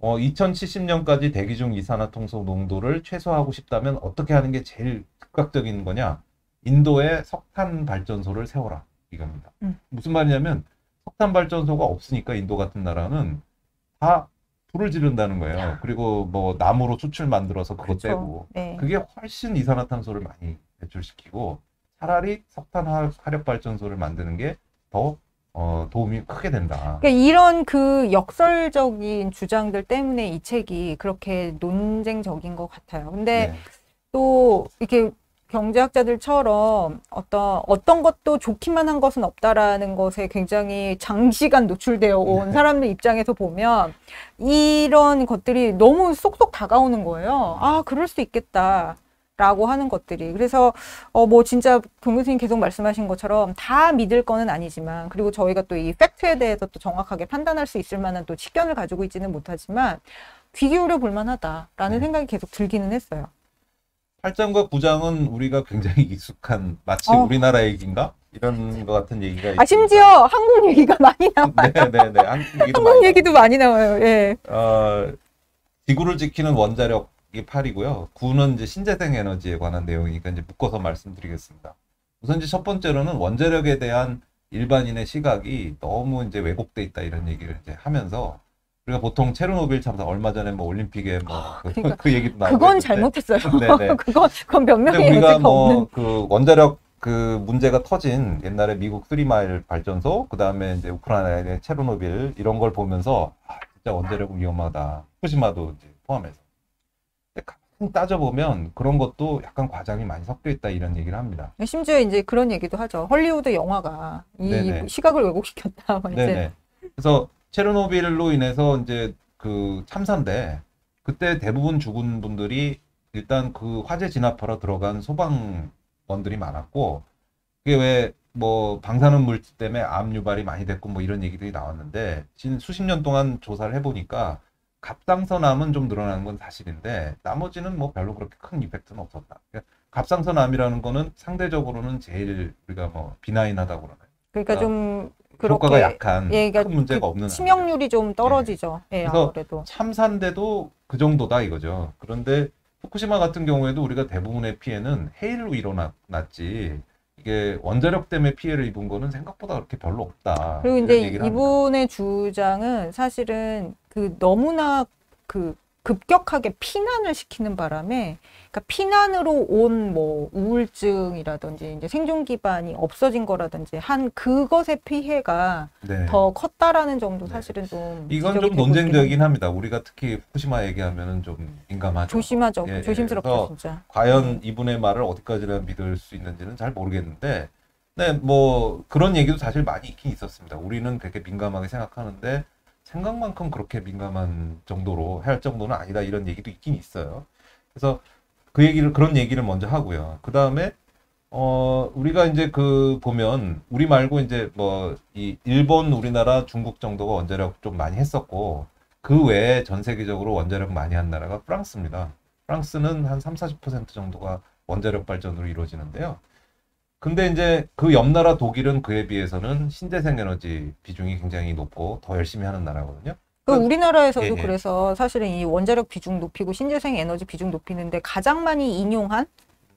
2070년까지 대기 중 이산화탄소 농도를 최소화하고 싶다면 어떻게 하는 게 제일 즉각적인 거냐? 인도에 석탄 발전소를 세워라 이겁니다. 무슨 말이냐면 석탄 발전소가 없으니까 인도 같은 나라는 다 불을 지른다는 거예요. 그리고 뭐 나무로 수출 만들어서 그거 그렇죠. 떼고 네. 그게 훨씬 이산화탄소를 많이 배출시키고 차라리 석탄 화력 발전소를 만드는 게 더 도움이 크게 된다. 그러니까 이런 그 역설적인 주장들 때문에 이 책이 그렇게 논쟁적인 것 같아요. 근데 네. 또 이렇게 경제학자들처럼 어떤 것도 좋기만 한 것은 없다라는 것에 굉장히 장시간 노출되어 온 사람들 입장에서 보면 이런 것들이 너무 쏙쏙 다가오는 거예요. 아, 그럴 수 있겠다. 라고 하는 것들이. 그래서, 뭐, 진짜, 경 교수님 계속 말씀하신 것처럼 다 믿을 거는 아니지만, 그리고 저희가 또 이 팩트에 대해서 또 정확하게 판단할 수 있을 만한 또 식견을 가지고 있지는 못하지만, 귀 기울여 볼 만하다라는 생각이 계속 들기는 했어요. 8장과 9장은 우리가 굉장히 익숙한, 마치 우리나라 얘기인가? 이런 것 같은 얘기가 있습니다. 심지어 한국 얘기가 많이 나와요. 네네네. 한국 얘기도 많이 나와요. 예. 지구를 지키는 원자력, 이 8이고요. 9는 이제 신재생 에너지에 관한 내용이니까 이제 묶어서 말씀드리겠습니다. 우선 이제 첫 번째로는 원자력에 대한 일반인의 시각이 너무 이제 왜곡돼 있다 이런 얘기를 이제 하면서 우리가 보통 체르노빌 참사 얼마 전에 뭐 올림픽에 뭐 그러니까 그 얘기도 나오고 그건 했는데. 잘못했어요. 네네. 그건 변명의 우리가 여지가 뭐 없는. 그 원자력 그 문제가 터진 옛날에 미국 쓰리마일 발전소 그 다음에 이제 우크라이나의 체르노빌 이런 걸 보면서 진짜 원자력은 위험하다. 후쿠시마도 이제 포함해서. 가만히 따져보면 그런 것도 약간 과장이 많이 섞여 있다 이런 얘기를 합니다. 심지어 이제 그런 얘기도 하죠. 헐리우드 영화가 이 네네. 시각을 왜곡시켰다. 뭐 이제. 네네. 그래서 체르노빌로 인해서 이제 그 참사인데 그때 대부분 죽은 분들이 일단 그 화재 진압하러 들어간 소방원들이 많았고 그게 왜 뭐 방사능 물질 때문에 암 유발이 많이 됐고 뭐 이런 얘기들이 나왔는데 수십 년 동안 조사를 해보니까 갑상선암은 좀 늘어나는 건 사실인데 나머지는 뭐 별로 그렇게 큰 이펙트는 없었다. 그러니까 갑상선암이라는 거는 상대적으로는 제일 우리가 뭐 비나인하다고 그러나요? 그러니까 좀 효과가 그렇게 약한 그러니까 큰 문제가 없는 치명률이 좀 떨어지죠. 예, 그래서 아무래도. 참사인데도 그 정도다 이거죠. 그런데 후쿠시마 같은 경우에도 우리가 대부분의 피해는 해일로 일어났지 이게 원자력 때문에 피해를 입은 거는 생각보다 그렇게 별로 없다. 그리고 이런 이제 얘기를 이분의 합니다. 주장은 사실은 그 너무나 그 급격하게 피난을 시키는 바람에 그러니까 피난으로 온 뭐 우울증이라든지 이제 생존 기반이 없어진 거라든지 한 그것의 피해가 네. 더 컸다라는 점도 네. 사실은 좀 이건 지적이 좀 되고 논쟁적이긴 있긴 합니다. 우리가 특히 후쿠시마 얘기하면은 좀 민감하죠. 조심하죠. 예, 조심스럽죠, 그래서 진짜. 과연 이분의 말을 어디까지나 믿을 수 있는지는 잘 모르겠는데, 네, 뭐 그런 얘기도 사실 많이 있긴 있었습니다. 우리는 그렇게 민감하게 생각하는데 생각만큼 그렇게 민감한 정도로 할 정도는 아니다 이런 얘기도 있긴 있어요. 그래서 그런 얘기를 먼저 하고요. 그 다음에 우리가 이제 그 보면 우리 말고 이제 뭐 이 일본, 우리나라, 중국 정도가 원자력 좀 많이 했었고 그 외에 전 세계적으로 원자력 많이 한 나라가 프랑스입니다. 프랑스는 한 30-40% 정도가 원자력 발전으로 이루어지는데요. 근데 이제 그 옆 나라 독일은 그에 비해서는 신재생 에너지 비중이 굉장히 높고 더 열심히 하는 나라거든요. 그 우리나라에서도 예, 예. 그래서 사실은 이 원자력 비중 높이고 신재생 에너지 비중 높이는데 가장 많이 인용한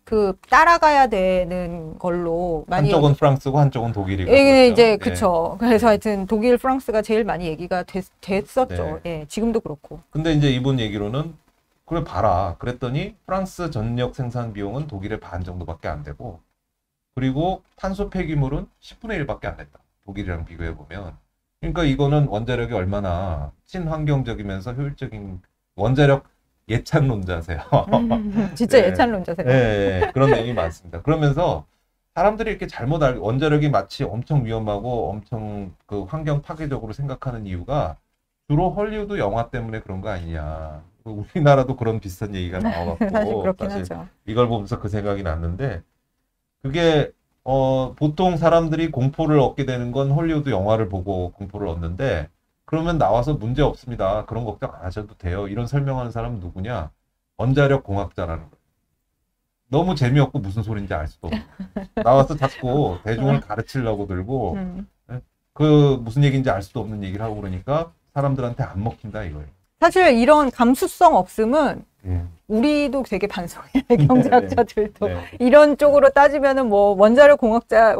그 따라가야 되는 걸로 많이 한쪽은 프랑스고 한쪽은 독일이고. 예, 그렇죠. 이제 예. 그쵸. 그래서 하여튼 독일, 프랑스가 제일 많이 얘기가 됐었죠. 예, 지금도 그렇고. 근데 이제 이분 얘기로는 그래 봐라. 그랬더니 프랑스 전력 생산 비용은 독일의 반 정도밖에 안 되고 그리고 탄소 폐기물은 10분의 1밖에 안 됐다. 독일이랑 비교해 보면. 그러니까 이거는 원자력이 얼마나 친환경적이면서 효율적인 원자력 예찬론자세요. 진짜 네. 예찬론자세요. 네, 그런 내용이 많습니다. 그러면서 사람들이 이렇게 잘못 알고 원자력이 마치 엄청 위험하고 엄청 그 환경 파괴적으로 생각하는 이유가 주로 헐리우드 영화 때문에 그런 거 아니냐. 우리나라도 그런 비슷한 얘기가 사실 나와갖고 그렇긴 사실 하죠. 이걸 보면서 그 생각이 났는데 그게 보통 사람들이 공포를 얻게 되는 건 헐리우드 영화를 보고 공포를 얻는데 그러면 나와서 문제 없습니다. 그런 걱정 안 하셔도 돼요. 이런 설명하는 사람은 누구냐? 원자력 공학자라는 거예요. 너무 재미없고 무슨 소린지 알 수도 없고 나와서 자꾸 대중을 가르치려고 들고 그 무슨 얘기인지 알 수도 없는 얘기를 하고 그러니까 사람들한테 안 먹힌다 이거예요. 사실 이런 감수성 없음은 예. 우리도 되게 반성해야 돼, 경제학자들도. 네. 이런 쪽으로 따지면은 뭐 원자력 공학자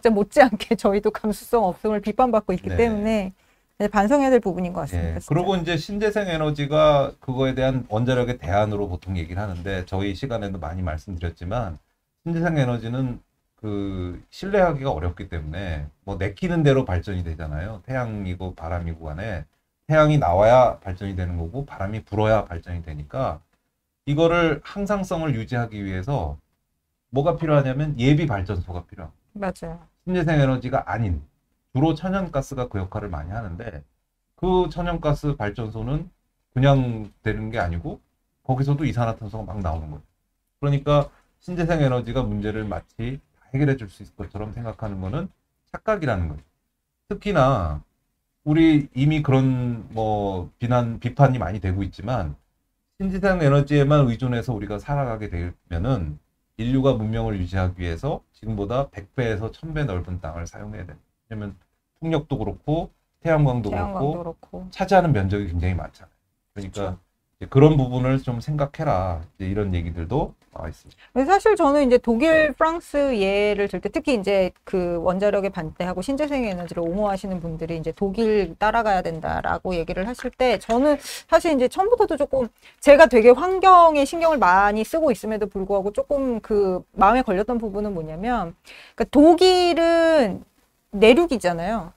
못지않게 저희도 감수성 없음을 비판받고 있기 네. 때문에 반성해야 될 부분인 것 같습니다. 예. 진짜. 그리고 이제 신재생 에너지가 그거에 대한 원자력의 대안으로 보통 얘기를 하는데 저희 시간에도 많이 말씀드렸지만 신재생 에너지는 그 신뢰하기가 어렵기 때문에 뭐 내키는 대로 발전이 되잖아요. 태양이고 바람이고 간에 태양이 나와야 발전이 되는 거고 바람이 불어야 발전이 되니까 이거를 항상성을 유지하기 위해서 뭐가 필요하냐면 예비 발전소가 필요합니다. 맞아요. 신재생 에너지가 아닌 주로 천연가스가 그 역할을 많이 하는데 그 천연가스 발전소는 그냥 되는 게 아니고 거기서도 이산화탄소가 막 나오는 거예요. 그러니까 신재생 에너지가 문제를 마치 해결해 줄 수 있을 것처럼 생각하는 거는 착각이라는 거예요. 특히나 우리 이미 그런 뭐 비판이 많이 되고 있지만 신재생 에너지에만 의존해서 우리가 살아가게 되면은 인류가 문명을 유지하기 위해서 지금보다 100배에서 1000배 넓은 땅을 사용해야 돼요. 왜냐면 풍력도 그렇고 태양광도 그렇고 차지하는 면적이 굉장히 많잖아요. 그러니까 그렇죠. 이제 그런 부분을 좀 생각해라. 이제 이런 얘기들도 나와 있습니다. 사실 저는 이제 독일, 프랑스 예를 들 때 특히 이제 그 원자력에 반대하고 신재생 에너지를 옹호하시는 분들이 이제 독일 따라가야 된다라고 얘기를 하실 때 저는 사실 이제 처음부터도 조금 제가 되게 환경에 신경을 많이 쓰고 있음에도 불구하고 조금 그 마음에 걸렸던 부분은 뭐냐면 그러니까 독일은 내륙이잖아요.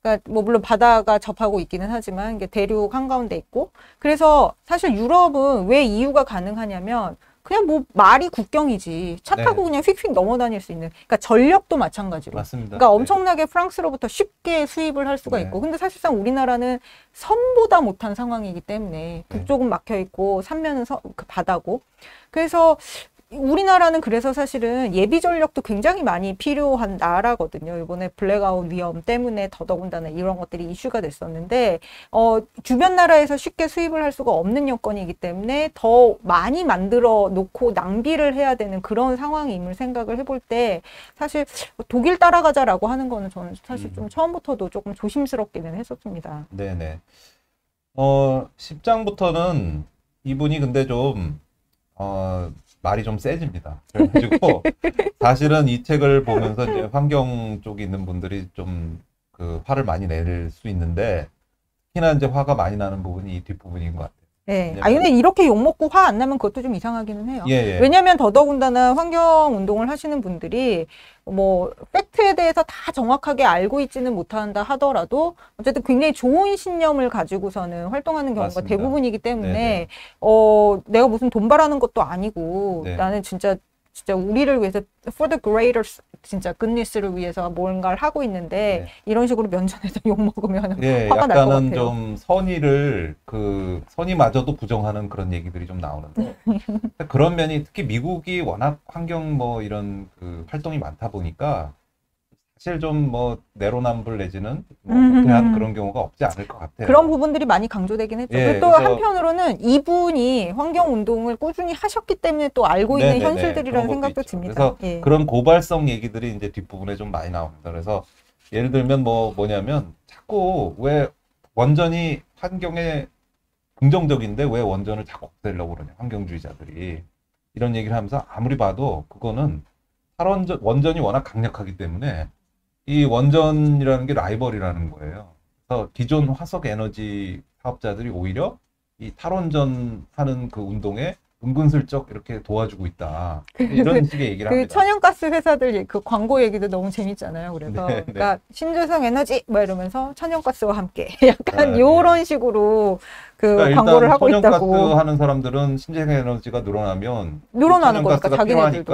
그러니까 뭐 물론 바다가 접하고 있기는 하지만 이게 대륙 한가운데 있고 그래서 사실 유럽은 왜 이유가 가능하냐면 그냥 뭐 말이 국경이지 차 타고 그냥 휙휙 넘어 다닐 수 있는 그러니까 전력도 마찬가지로 맞습니다. 그러니까 엄청나게 프랑스로부터 쉽게 수입을 할 수가 있고 근데 사실상 우리나라는 섬보다 못한 상황이기 때문에 북쪽은 막혀 있고 삼면은 그 바다고 그래서 우리나라는 그래서 사실은 예비 전력도 굉장히 많이 필요한 나라거든요. 이번에 블랙아웃 위험 때문에 더더군다나 이런 것들이 이슈가 됐었는데 주변 나라에서 쉽게 수입을 할 수가 없는 여건이기 때문에 더 많이 만들어 놓고 낭비를 해야 되는 그런 상황임을 생각을 해볼 때 사실 독일 따라가자라고 하는 거는 저는 사실 좀 처음부터도 조금 조심스럽기는 했었습니다. 네네. 10장부터는 이분이 근데 좀 말이 좀 세집니다. 그래가지고 사실은 이 책을 보면서 이제 환경 쪽에 있는 분들이 좀 그 화를 많이 낼 수 있는데 특히나 이제 화가 많이 나는 부분이 이 뒷부분인 것 같아요. 네. 근데 이렇게 욕먹고 화 안 나면 그것도 좀 이상하기는 해요. 예. 왜냐면 더더군다나 환경 운동을 하시는 분들이 뭐 팩트에 대해서 다 정확하게 알고 있지는 못한다 하더라도 어쨌든 굉장히 좋은 신념을 가지고서는 활동하는 경우가 맞습니다. 대부분이기 때문에 네네. 내가 무슨 돈 바라는 것도 아니고 네. 나는 진짜 우리를 위해서 for the greater 진짜 goodness를 위해서 뭔가를 하고 있는데 이런 식으로 면전에서 욕 먹으면 화가 날 것 같아요. 약간은 좀 선의를 선의마저도 부정하는 그런 얘기들이 좀 나오는데 그런 면이 특히 미국이 워낙 환경 뭐 이런 그 활동이 많다 보니까 사실 좀 뭐 내로남불 내지는 뭐 부패한 그런 경우가 없지 않을 것 같아요. 그런 부분들이 많이 강조되긴 했죠. 그리고 또 한편으로는 이분이 환경 운동을 꾸준히 하셨기 때문에 또 알고 있는 현실들이라는 생각도 듭니다. 그래서 그런 고발성 얘기들이 이제 뒷부분에 좀 많이 나옵니다. 그래서 예를 들면 뭐냐면 자꾸 왜 원전이 환경에 긍정적인데 왜 원전을 자꾸 없애려고 그러냐 환경주의자들이 이런 얘기를 하면서 아무리 봐도 그거는 원전이 워낙 강력하기 때문에 이 원전이라는 게 라이벌이라는 거예요. 그래서 기존 화석 에너지 사업자들이 오히려 이 탈원전 하는 그 운동에 은근슬쩍 이렇게 도와주고 있다. 이런 식의 얘기를 합니다. 천연가스 회사들 그 광고 얘기도 너무 재밌잖아요. 그래서 그러니까 신재생 에너지 뭐 이러면서 천연가스와 함께 약간 요런 식으로 그러니까 광고를 하고 있다고. 천연가스 하는 사람들은 신재생 에너지가 늘어나는 거니까 자기네들도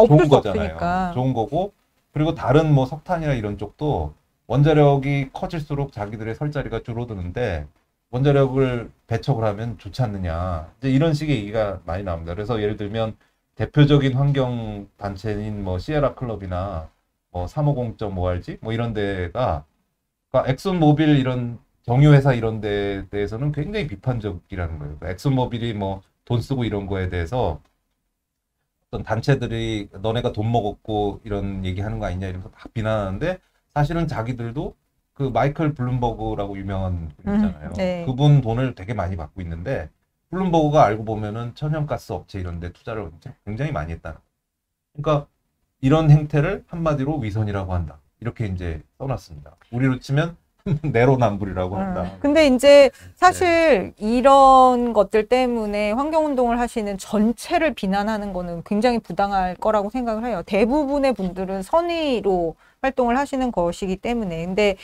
좋은 수 거잖아요. 없으니까. 좋은 거고 그리고 다른 뭐 석탄이나 이런 쪽도 원자력이 커질수록 자기들의 설 자리가 줄어드는데 원자력을 배척을 하면 좋지 않느냐 이제 이런 식의 얘기가 많이 나옵니다. 그래서 예를 들면 대표적인 환경 단체인 뭐 시에라 클럽이나 뭐 350.5RG 뭐 이런 데가 그러니까 엑슨모빌 이런 정유회사 이런 데에 대해서는 굉장히 비판적이라는 거예요. 그러니까 엑슨모빌이 뭐 돈 쓰고 이런 거에 대해서 어떤 단체들이 너네가 돈 먹었고 이런 얘기하는 거 아니냐 이러면서 막 비난하는데 사실은 자기들도 그 마이클 블룸버그라고 유명한 분 있잖아요. 그분 돈을 되게 많이 받고 있는데 블룸버그가 알고 보면은 천연가스 업체 이런 데 투자를 굉장히 많이 했다는. 그러니까 이런 행태를 한마디로 위선이라고 한다. 이렇게 이제 써놨습니다. 우리로 치면 내로남불이라고 한다. 근데 이제 사실 이런 것들 때문에 환경운동을 하시는 전체를 비난하는 거는 굉장히 부당할 거라고 생각을 해요. 대부분의 분들은 선의로 활동을 하시는 것이기 때문에. 근데,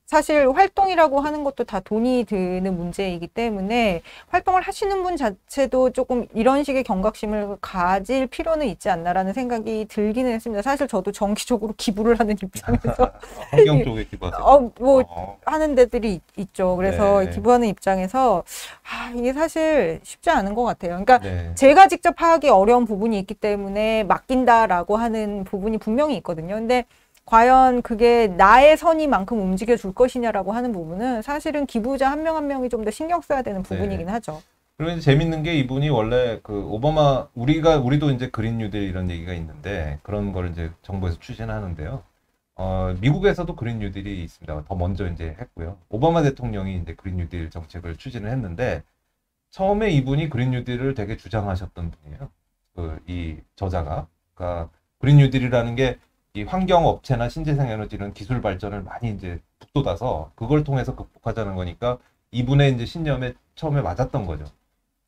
사실 활동이라고 하는 것도 다 돈이 드는 문제이기 때문에 활동을 하시는 분 자체도 조금 이런 식의 경각심을 가질 필요는 있지 않나라는 생각이 들기는 했습니다. 사실 저도 정기적으로 기부를 하는 입장에서 환경 쪽에 기부하세요. 하는 데들이 있죠. 그래서 네. 기부하는 입장에서 이게 사실 쉽지 않은 것 같아요. 그러니까 네. 제가 직접 하기 어려운 부분이 있기 때문에 맡긴다라고 하는 부분이 분명히 있거든요. 근데 과연 그게 나의 선의만큼 움직여 줄 것이냐라고 하는 부분은 사실은 기부자 한 명 한 명이 좀 더 신경 써야 되는 부분이긴 하죠. 그리고 이제 재밌는 게 이분이 원래 그 오바마 우리도 이제 그린 뉴딜 이런 얘기가 있는데 그런 걸 이제 정부에서 추진하는데요. 미국에서도 그린 뉴딜이 있습니다. 더 먼저 이제 했고요. 오바마 대통령이 이제 그린 뉴딜 정책을 추진을 했는데 처음에 이분이 그린 뉴딜을 되게 주장하셨던 분이에요. 이 저자가. 그러니까 그린 뉴딜이라는 게 이 환경 업체나 신재생 에너지 이런 기술 발전을 많이 이제 북돋아서 그걸 통해서 극복하자는 거니까 이분의 이제 신념에 처음에 맞았던 거죠.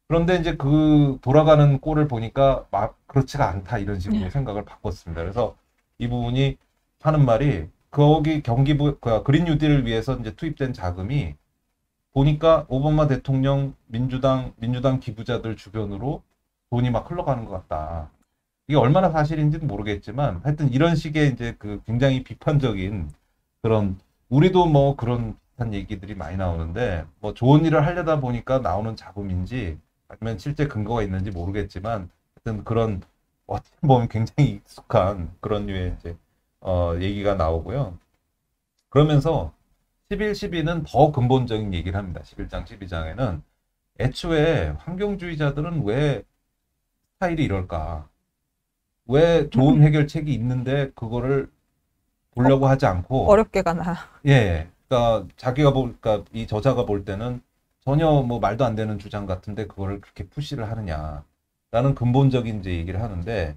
그런데 이제 그 돌아가는 꼴을 보니까 그렇지가 않다 이런 식으로 생각을 바꿨습니다. 그래서 이 부분이 하는 말이 거기 경기부 그린 뉴딜을 위해서 이제 투입된 자금이 보니까 오바마 대통령 민주당 기부자들 주변으로 돈이 막 흘러가는 것 같다. 이게 얼마나 사실인지는 모르겠지만 하여튼 이런 식의 이제 그 굉장히 비판적인 그런 우리도 뭐 그런 비슷한 얘기들이 많이 나오는데 뭐 좋은 일을 하려다 보니까 나오는 자금인지 아니면 실제 근거가 있는지 모르겠지만 하여튼 그런 어떻게 보면 굉장히 익숙한 그런 류의 이제 얘기가 나오고요. 그러면서 11, 12는 더 근본적인 얘기를 합니다. 11장, 12장에는 애초에 환경주의자들은 왜 스타일이 이럴까? 왜 좋은 해결책이 있는데 그거를 보려고 하지 않고 어렵게 가나. 그러니까 자기가 그러니까 이 저자가 볼 때는 전혀 뭐 말도 안 되는 주장 같은데 그거를 그렇게 푸시를 하느냐라는 근본적인 이제 얘기를 하는데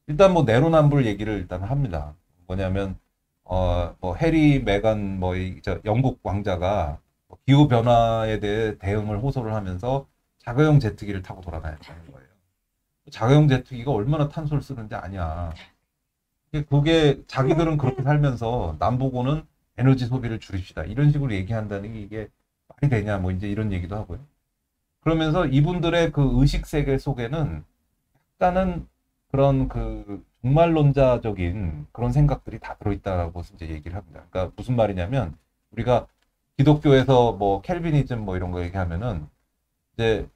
일단 뭐 내로남불 얘기를 일단 합니다. 뭐냐면 뭐 해리 메간 저 영국 왕자가 기후 변화에 대해 대응을 호소를 하면서 자가용 제트기를 타고 돌아다녔다는 거예요. 자가용 제트기가 얼마나 탄소를 쓰는지 아냐. 그게 자기들은 그렇게 살면서 남보고는 에너지 소비를 줄입시다. 이런 식으로 얘기한다는 게 이게 말이 되냐 뭐 이제 이런 얘기도 하고요. 그러면서 이분들의 그 의식 세계 속에는 약간은 그런 그 종말론자적인 그런 생각들이 다 들어있다라고 이제 얘기를 합니다. 그러니까 무슨 말이냐면 우리가 기독교에서 뭐 켈비니즘 뭐 이런 거 얘기하면은 이제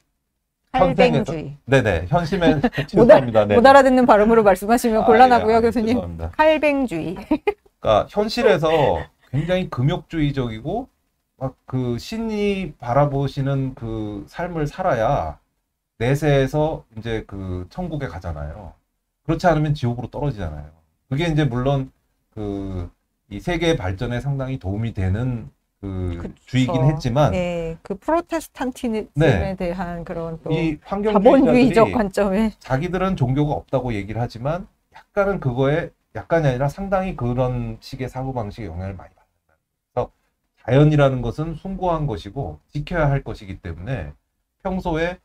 칼뱅주의. 네네 현심에 죄송합니다. 못 알아듣는 발음으로 말씀하시면 곤란하고요, 교수님. 죄송합니다. 칼뱅주의. 그러니까 현실에서 굉장히 금욕주의적이고 막 그 신이 바라보시는 그 삶을 살아야 내세에서 이제 그 천국에 가잖아요. 그렇지 않으면 지옥으로 떨어지잖아요. 그게 이제 물론 그 이 세계의 발전에 상당히 도움이 되는 그 주의긴 했지만 그 프로테스탄티즘에 네. 대한 그런 또 이 자본주의적 관점에 자기들은 종교가 없다고 얘기를 하지만 약간은 그거에 약간이 아니라 상당히 그런 식의 사고방식에 영향을 많이 받는다. 그래서 자연이라는 것은 숭고한 것이고 지켜야 할 것이기 때문에 평소에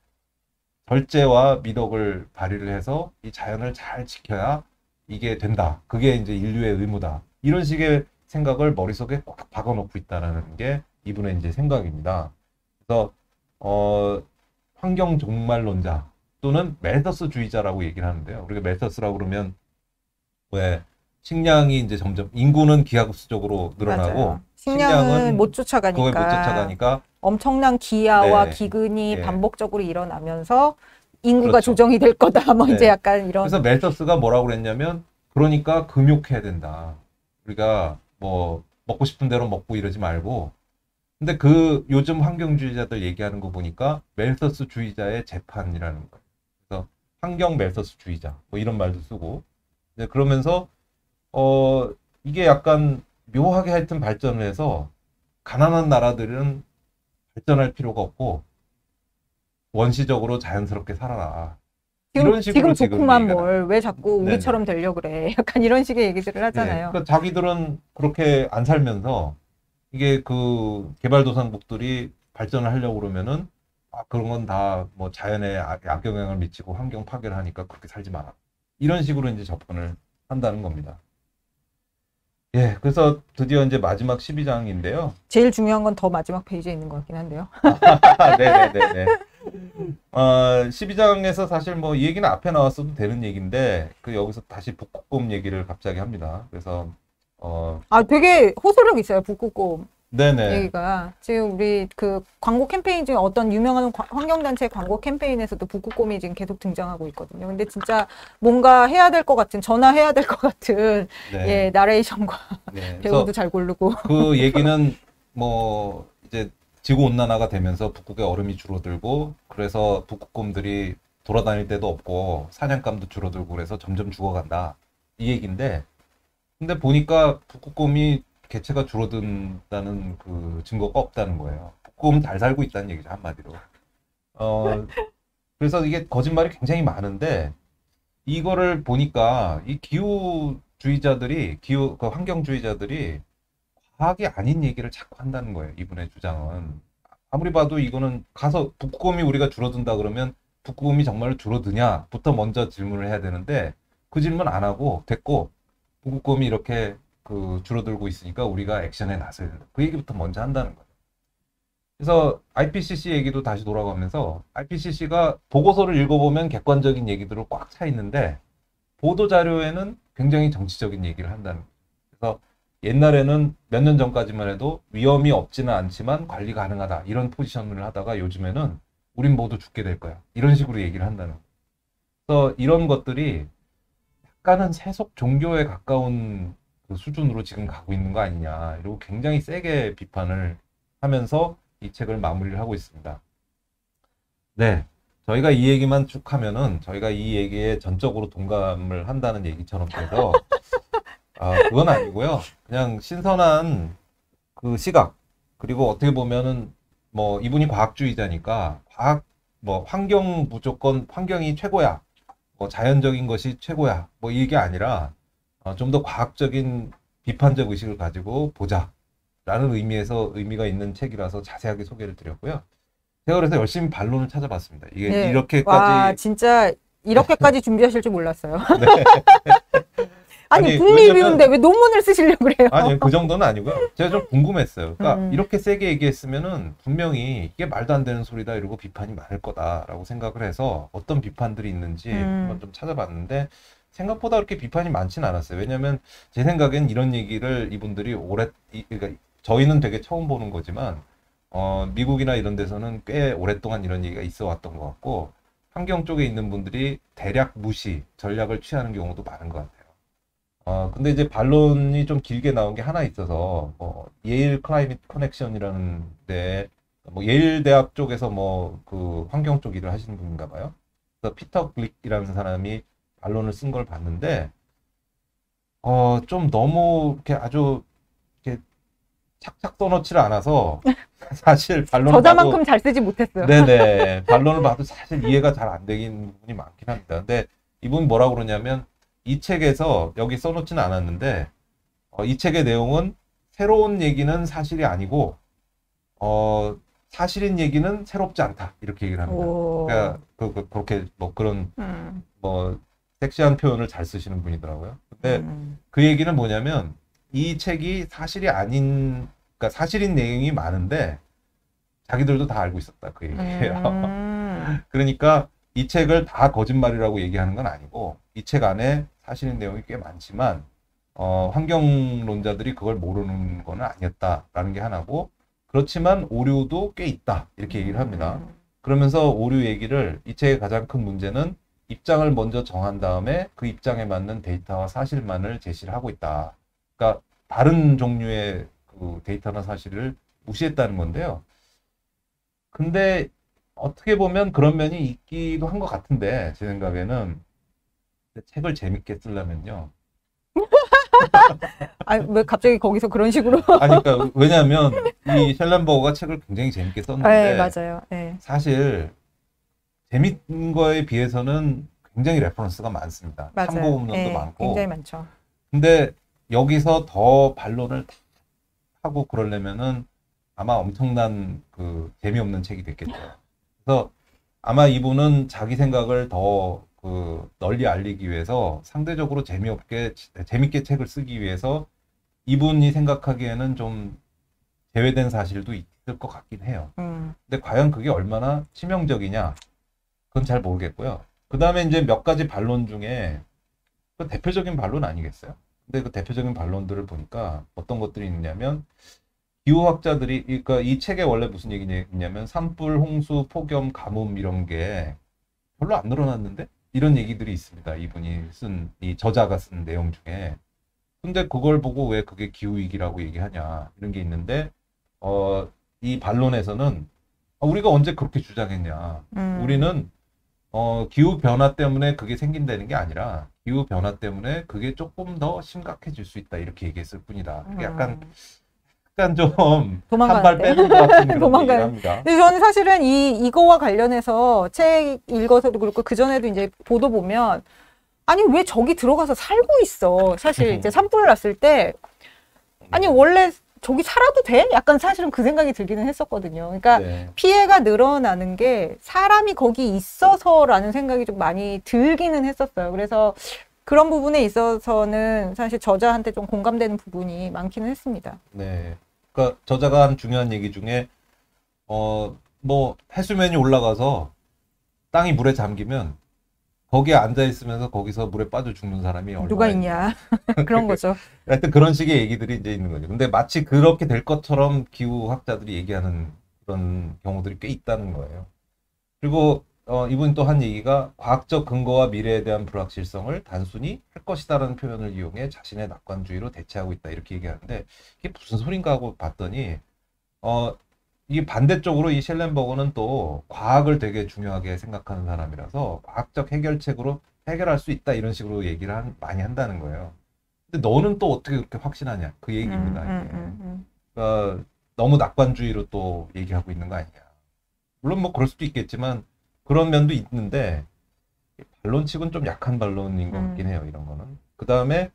절제와 미덕을 발휘를 해서 이 자연을 잘 지켜야 이게 된다. 그게 이제 인류의 의무다. 이런 식의 생각을 머릿속에 꽉 박아놓고 있다는 게 이분의 이제 생각입니다. 그래서 환경 종말론자 또는 멜서스주의자라고 얘기를 하는데요. 우리가 멜서스라고 그러면 왜 식량이 이제 점점 인구는 기하급수적으로 늘어나고 맞아요. 식량은 못 쫓아가니까, 그걸 못 쫓아가니까 엄청난 기아와 네. 기근이 예. 반복적으로 일어나면서 인구가 그렇죠. 조정이 될 거다. 뭐 네. 이제 약간 이런. 그래서 멜서스가 뭐라고 그랬냐면 그러니까 금욕해야 된다. 우리가 뭐 먹고 싶은 대로 먹고 이러지 말고. 근데 그 요즘 환경주의자들 얘기하는 거 보니까 멜서스주의자의 재판이라는 거예요. 그래서 환경 멜서스주의자 뭐 이런 말도 쓰고. 그러면서 이게 약간 묘하게 하여튼 발전을 해서 가난한 나라들은 발전할 필요가 없고 원시적으로 자연스럽게 살아라. 지금, 이런 식으로 지금 좋구만 얘기가 뭘 왜 자꾸 네네. 우리처럼 되려 그래. 약간 이런 식의 얘기들을 하잖아요. 그러니까 자기들은 그렇게 안 살면서 이게 그 개발도상국들이 발전을 하려고 그러면은 그런 건 다 뭐 자연에 악영향을 미치고 환경 파괴를 하니까 그렇게 살지 마라. 이런 식으로 이제 접근을 한다는 겁니다. 예, 그래서 드디어 이제 마지막 12장인데요. 제일 중요한 건 더 마지막 페이지에 있는 것 같긴 한데요. 네네네네. 12장에서 사실 뭐 이 얘기는 앞에 나왔어도 되는 얘기인데 그 여기서 다시 북극곰 얘기를 갑자기 합니다. 그래서 되게 호소력 있어요. 북극곰 네네. 얘기가. 지금 우리 그 광고 캠페인 중에 어떤 유명한 환경단체 광고 캠페인에서도 북극곰이 지금 계속 등장하고 있거든요. 근데 진짜 뭔가 해야 될 것 같은, 전화해야 될 것 같은, 네. 예, 나레이션과 네. 배우도 잘 고르고. 그 얘기는 뭐 이제 지구 온난화가 되면서 북극의 얼음이 줄어들고 그래서 북극곰들이 돌아다닐 데도 없고 사냥감도 줄어들고 그래서 점점 죽어간다. 이 얘기인데 근데 보니까 북극곰이 개체가 줄어든다는 그 증거가 없다는 거예요. 북극곰은 잘 살고 있다는 얘기죠, 한마디로. 그래서 이게 거짓말이 굉장히 많은데 이거를 보니까 이 기후주의자들이 그 환경주의자들이 과학이 아닌 얘기를 자꾸 한다는 거예요. 이분의 주장은. 아무리 봐도 이거는 가서 북극곰이 우리가 줄어든다 그러면 북극곰이 정말 줄어드냐부터 먼저 질문을 해야 되는데 그 질문 안 하고 됐고 북극곰이 이렇게 그 줄어들고 있으니까 우리가 액션에 나서야 된다. 그 얘기부터 먼저 한다는 거예요. 그래서 IPCC 얘기도 다시 돌아가면서 IPCC가 보고서를 읽어보면 객관적인 얘기들로 꽉 차 있는데 보도 자료에는 굉장히 정치적인 얘기를 한다는 거예요. 그래서 옛날에는 몇 년 전까지만 해도 위험이 없지는 않지만 관리 가능하다 이런 포지션을 하다가 요즘에는 우린 모두 죽게 될 거야 이런 식으로 얘기를 한다는 거예요. 그래서 이런 것들이 약간은 세속 종교에 가까운 그 수준으로 지금 가고 있는 거 아니냐 이러고 굉장히 세게 비판을 하면서 이 책을 마무리를 하고 있습니다. 네, 저희가 이 얘기만 쭉 하면은 저희가 이 얘기에 전적으로 동감을 한다는 얘기처럼 돼서 그건 아니고요. 그냥 신선한 그 시각 그리고 어떻게 보면은 뭐 이분이 과학주의자니까 뭐 환경 무조건 환경이 최고야, 뭐 자연적인 것이 최고야, 뭐 이게 아니라 좀 더 과학적인 비판적 의식을 가지고 보자라는 의미가 있는 책이라서 자세하게 소개를 드렸고요. 제가 그래서 열심히 반론을 찾아봤습니다. 이게 네. 이렇게까지 와, 진짜 이렇게까지 준비하실 줄 몰랐어요. 네. 아니 국립이운데 왜 논문을 쓰시려고 그래요? 아니 그 정도는 아니고요. 제가 좀 궁금했어요. 그러니까 이렇게 세게 얘기했으면은 분명히 이게 말도 안 되는 소리다 이러고 비판이 많을 거다라고 생각을 해서 어떤 비판들이 있는지 한번 좀 찾아봤는데 생각보다 그렇게 비판이 많지는 않았어요. 왜냐하면 제 생각엔 이런 얘기를 이분들이 그러니까 저희는 되게 처음 보는 거지만 미국이나 이런 데서는 꽤 오랫동안 이런 얘기가 있어 왔던 것 같고 환경 쪽에 있는 분들이 대략 무시 전략을 취하는 경우도 많은 것 같아요. 근데 이제 반론이 좀 길게 나온 게 하나 있어서 예일 클라이밋 커넥션이라는 데 뭐 예일 대학 쪽에서 뭐 그 환경 쪽 일을 하시는 분인가 봐요. 그래서 피터 글릭이라는 사람이 반론을 쓴 걸 봤는데 좀 너무 이렇게 아주 이렇게 착착 써놓지를 않아서 사실 반론을 저자만큼 봐도 잘 쓰지 못했어요. 네네 반론을 봐도 사실 이해가 잘 안 되긴 부분이 많긴 합니다. 근데 이분이 뭐라고 그러냐면 이 책에서 여기 써놓지는 않았는데 이 책의 내용은 새로운 얘기는 사실이 아니고 사실인 얘기는 새롭지 않다 이렇게 얘기를 합니다. 그러니까 그렇게 뭐 그런 뭐 섹시한 표현을 잘 쓰시는 분이더라고요. 근데 그 얘기는 뭐냐면 이 책이 사실이 아닌 그러니까 사실인 내용이 많은데 자기들도 다 알고 있었다 그 얘기예요. 그러니까 이 책을 다 거짓말이라고 얘기하는 건 아니고 이 책 안에 사실인 내용이 꽤 많지만 환경론자들이 그걸 모르는 건 아니었다라는 게 하나고 그렇지만 오류도 꽤 있다 이렇게 얘기를 합니다. 그러면서 오류 얘기를 이 책의 가장 큰 문제는 입장을 먼저 정한 다음에 그 입장에 맞는 데이터와 사실만을 제시를 하고 있다. 그러니까 다른 종류의 그 데이터나 사실을 무시했다는 건데요. 근데 어떻게 보면 그런 면이 있기도 한 것 같은데 제 생각에는 책을 재밌게 쓰려면요. 왜 갑자기 거기서 그런 식으로? 그러니까 왜냐하면 이 셸렌버거가 책을 굉장히 재밌게 썼는데 네, 맞아요. 네. 사실 재밌는 거에 비해서는 굉장히 레퍼런스가 많습니다. 맞아요. 참고 문헌도 네, 많고. 굉장히 많죠. 근데 여기서 더 반론을 하고 그러려면은 아마 엄청난 그 재미없는 책이 됐겠죠. 그래서 아마 이분은 자기 생각을 더 그 널리 알리기 위해서 상대적으로 재밌게 책을 쓰기 위해서 이분이 생각하기에는 좀 제외된 사실도 있을 것 같긴 해요. 근데 과연 그게 얼마나 치명적이냐? 그건 잘 모르겠고요. 그 다음에 이제 몇 가지 반론 중에 그 대표적인 반론 아니겠어요? 근데 그 대표적인 반론들을 보니까 어떤 것들이 있냐면 기후학자들이 그러니까 이 책에 원래 무슨 얘기냐면 산불, 홍수, 폭염, 가뭄 이런 게 별로 안 늘어났는데 이런 얘기들이 있습니다. 이분이 쓴 이 저자가 쓴 내용 중에. 근데 그걸 보고 왜 그게 기후위기라고 얘기하냐 이런 게 있는데 이 반론에서는 우리가 언제 그렇게 주장했냐. 우리는 기후 변화 때문에 그게 생긴다는 게 아니라 기후 변화 때문에 그게 조금 더 심각해질 수 있다 이렇게 얘기했을 뿐이다. 그게 약간 좀 한 발 빼는 것 같은 그런 얘기를 합니다. 근데 저는 사실은 이거와 관련해서 책 읽어서도 그렇고 그 전에도 이제 보도 보면 아니 왜 저기 들어가서 살고 있어? 사실 이제 산불 났을 때 아니 원래 저기 살아도 돼? 약간 사실은 그 생각이 들기는 했었거든요. 그러니까 네. 피해가 늘어나는 게 사람이 거기 있어서라는 생각이 좀 많이 들기는 했었어요. 그래서 그런 부분에 있어서는 사실 저자한테 좀 공감되는 부분이 많기는 했습니다. 네. 그러니까 저자가 한 중요한 얘기 중에 뭐 해수면이 올라가서 땅이 물에 잠기면 거기에 앉아 있으면서 거기서 물에 빠져 죽는 사람이 누가 있냐 그런 거죠. 하여튼 그런 식의 얘기들이 이제 있는 거죠. 근데 마치 그렇게 될 것처럼 기후학자들이 얘기하는 그런 경우들이 꽤 있다는 거예요. 그리고 이분이 또 한 얘기가 과학적 근거와 미래에 대한 불확실성을 단순히 할 것이다라는 표현을 이용해 자신의 낙관주의로 대체하고 있다 이렇게 얘기하는데 이게 무슨 소린가 하고 봤더니 이게 반대쪽으로 이 셸렌버그는 또 과학을 되게 중요하게 생각하는 사람이라서 과학적 해결책으로 해결할 수 있다 이런 식으로 얘기를 많이 한다는 거예요. 근데 너는 또 어떻게 그렇게 확신하냐 그 얘기입니다. 그러니까 너무 낙관주의로 또 얘기하고 있는 거 아니냐. 물론 뭐 그럴 수도 있겠지만 그런 면도 있는데 반론칙은 좀 약한 반론인 것 같긴 해요. 이런 거는. 그 다음에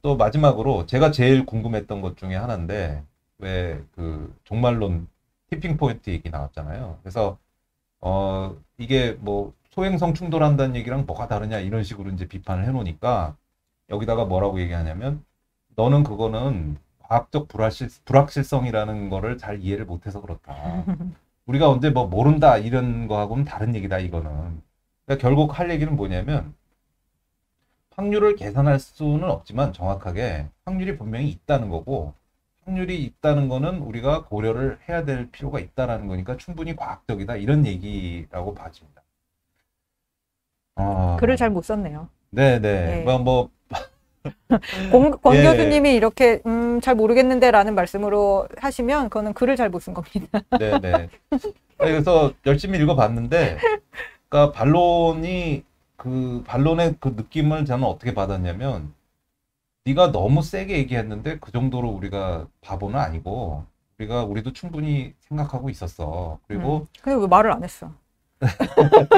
또 마지막으로 제가 제일 궁금했던 것 중에 하나인데 왜 그 종말론 티핑 포인트 얘기 나왔잖아요. 그래서 이게 뭐 소행성 충돌한다는 얘기랑 뭐가 다르냐 이런 식으로 이제 비판을 해놓으니까 여기다가 뭐라고 얘기하냐면 너는 그거는 과학적 불확실성이라는 거를 잘 이해를 못해서 그렇다. 우리가 언제 뭐 모른다 이런 거하고는 다른 얘기다 이거는. 그러니까 결국 할 얘기는 뭐냐면 확률을 계산할 수는 없지만 정확하게 확률이 분명히 있다는 거고 확률이 있다는 거는 우리가 고려를 해야 될 필요가 있다라는 거니까 충분히 과학적이다 이런 얘기라고 봐집니다. 글을 잘 못 썼네요. 네네. 뭐 권 교수님이 이렇게 잘 모르겠는데라는 말씀으로 하시면 그거는 글을 잘 못 쓴 겁니다. 네네. 그래서 열심히 읽어봤는데, 그러니까 반론의 그 느낌을 저는 어떻게 받았냐면, 네가 너무 세게 얘기했는데 그 정도로 우리가 바보는 아니고 우리도 충분히 생각하고 있었어. 그리고 근데 왜 말을 안 했어?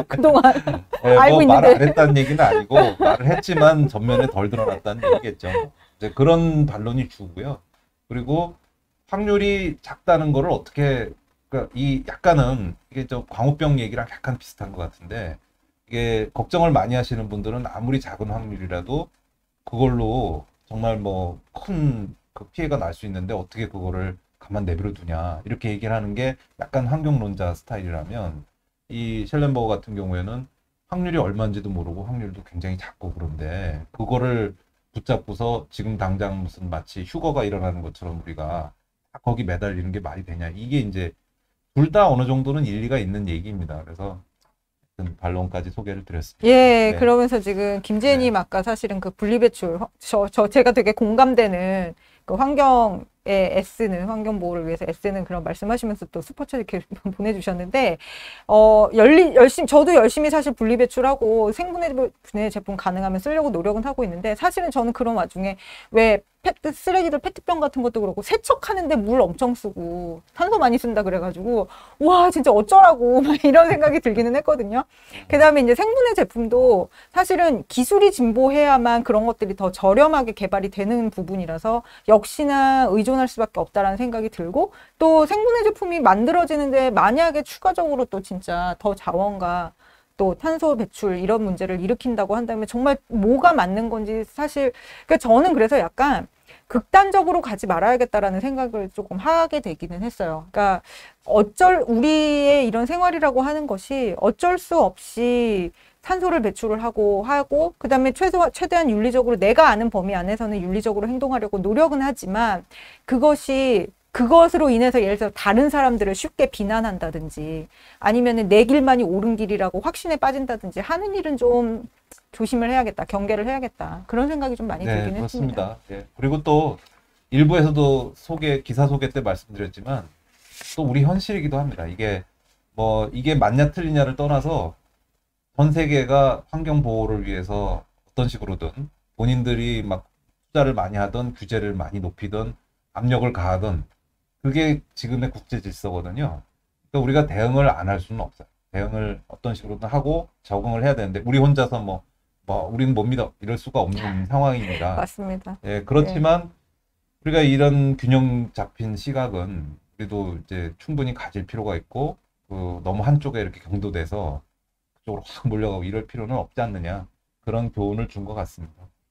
그동안 알고 뭐 있는데 말을 안 했다는 얘기는 아니고 말을 했지만 전면에 덜 드러났다는 얘기겠죠. 이제 그런 반론이 주고요. 그리고 확률이 작다는 거를 어떻게 그러니까 약간은 이게 저 광우병 얘기랑 약간 비슷한 것 같은데 이게 걱정을 많이 하시는 분들은 아무리 작은 확률이라도 그걸로 정말 뭐 큰 그 피해가 날 수 있는데 어떻게 그거를 가만 내버려 두냐 이렇게 얘기를 하는 게 약간 환경론자 스타일이라면 이 셸렌버그 같은 경우에는 확률이 얼마인지도 모르고 확률도 굉장히 작고 그런데 그거를 붙잡고서 지금 당장 무슨 마치 휴거가 일어나는 것처럼 우리가 거기 매달리는 게 말이 되냐 이게 이제 둘 다 어느 정도는 일리가 있는 얘기입니다. 그래서 반론까지 소개를 드렸습니다. 예, 네. 그러면서 지금 김재님 아까 사실은 그 분리배출 제가 되게 공감되는 그 환경의 S는 환경보호를 위해서 S는 그런 말씀하시면서 또 슈퍼챗 이렇게 보내주셨는데 저도 열심히 사실 분리배출하고 생분해 제품 가능하면 쓰려고 노력은 하고 있는데 사실은 저는 그런 와중에 왜 쓰레기들 페트병 같은 것도 그렇고 세척하는데 물 엄청 쓰고 탄소 많이 쓴다 그래가지고 와 진짜 어쩌라고 막 이런 생각이 들기는 했거든요. 그다음에 이제 생분해 제품도 사실은 기술이 진보해야만 그런 것들이 더 저렴하게 개발이 되는 부분이라서 역시나 의존할 수밖에 없다라는 생각이 들고 또 생분해 제품이 만들어지는데 만약에 추가적으로 또 진짜 더 자원과 또 탄소 배출 이런 문제를 일으킨다고 한다면 정말 뭐가 맞는 건지 사실 그러니까 저는 그래서 약간 극단적으로 가지 말아야겠다라는 생각을 조금 하게 되기는 했어요. 그러니까 우리의 이런 생활이라고 하는 것이 어쩔 수 없이 탄소를 배출을 하고 그다음에 최대한 윤리적으로 내가 아는 범위 안에서는 윤리적으로 행동하려고 노력은 하지만 그것으로 인해서 예를 들어 다른 사람들을 쉽게 비난한다든지 아니면은 내 길만이 옳은 길이라고 확신에 빠진다든지 하는 일은 좀 조심을 해야겠다, 경계를 해야겠다 그런 생각이 좀 많이 들긴 그렇습니다. 했습니다. 예. 그리고 또 일부에서도 기사 소개 때 말씀드렸지만 또 우리 현실이기도 합니다. 이게 맞냐 틀리냐를 떠나서 전 세계가 환경 보호를 위해서 어떤 식으로든 본인들이 막 투자를 많이 하든 규제를 많이 높이든 압력을 가하든 그게 지금의 국제 질서거든요. 그러니까 우리가 대응을 안 할 수는 없어요. 대응을 어떤 식으로든 하고 적응을 해야 되는데 우리 혼자서 우리는 못 믿어 이럴 수가 없는 상황입니다. 맞습니다. 예, 그렇지만 우리가 이런 균형 잡힌 시각은 우리도 이제 충분히 가질 필요가 있고 너무 한쪽에 이렇게 경도돼서 그쪽으로 확 몰려가고 이럴 필요는 없지 않느냐 그런 교훈을 준 것 같습니다.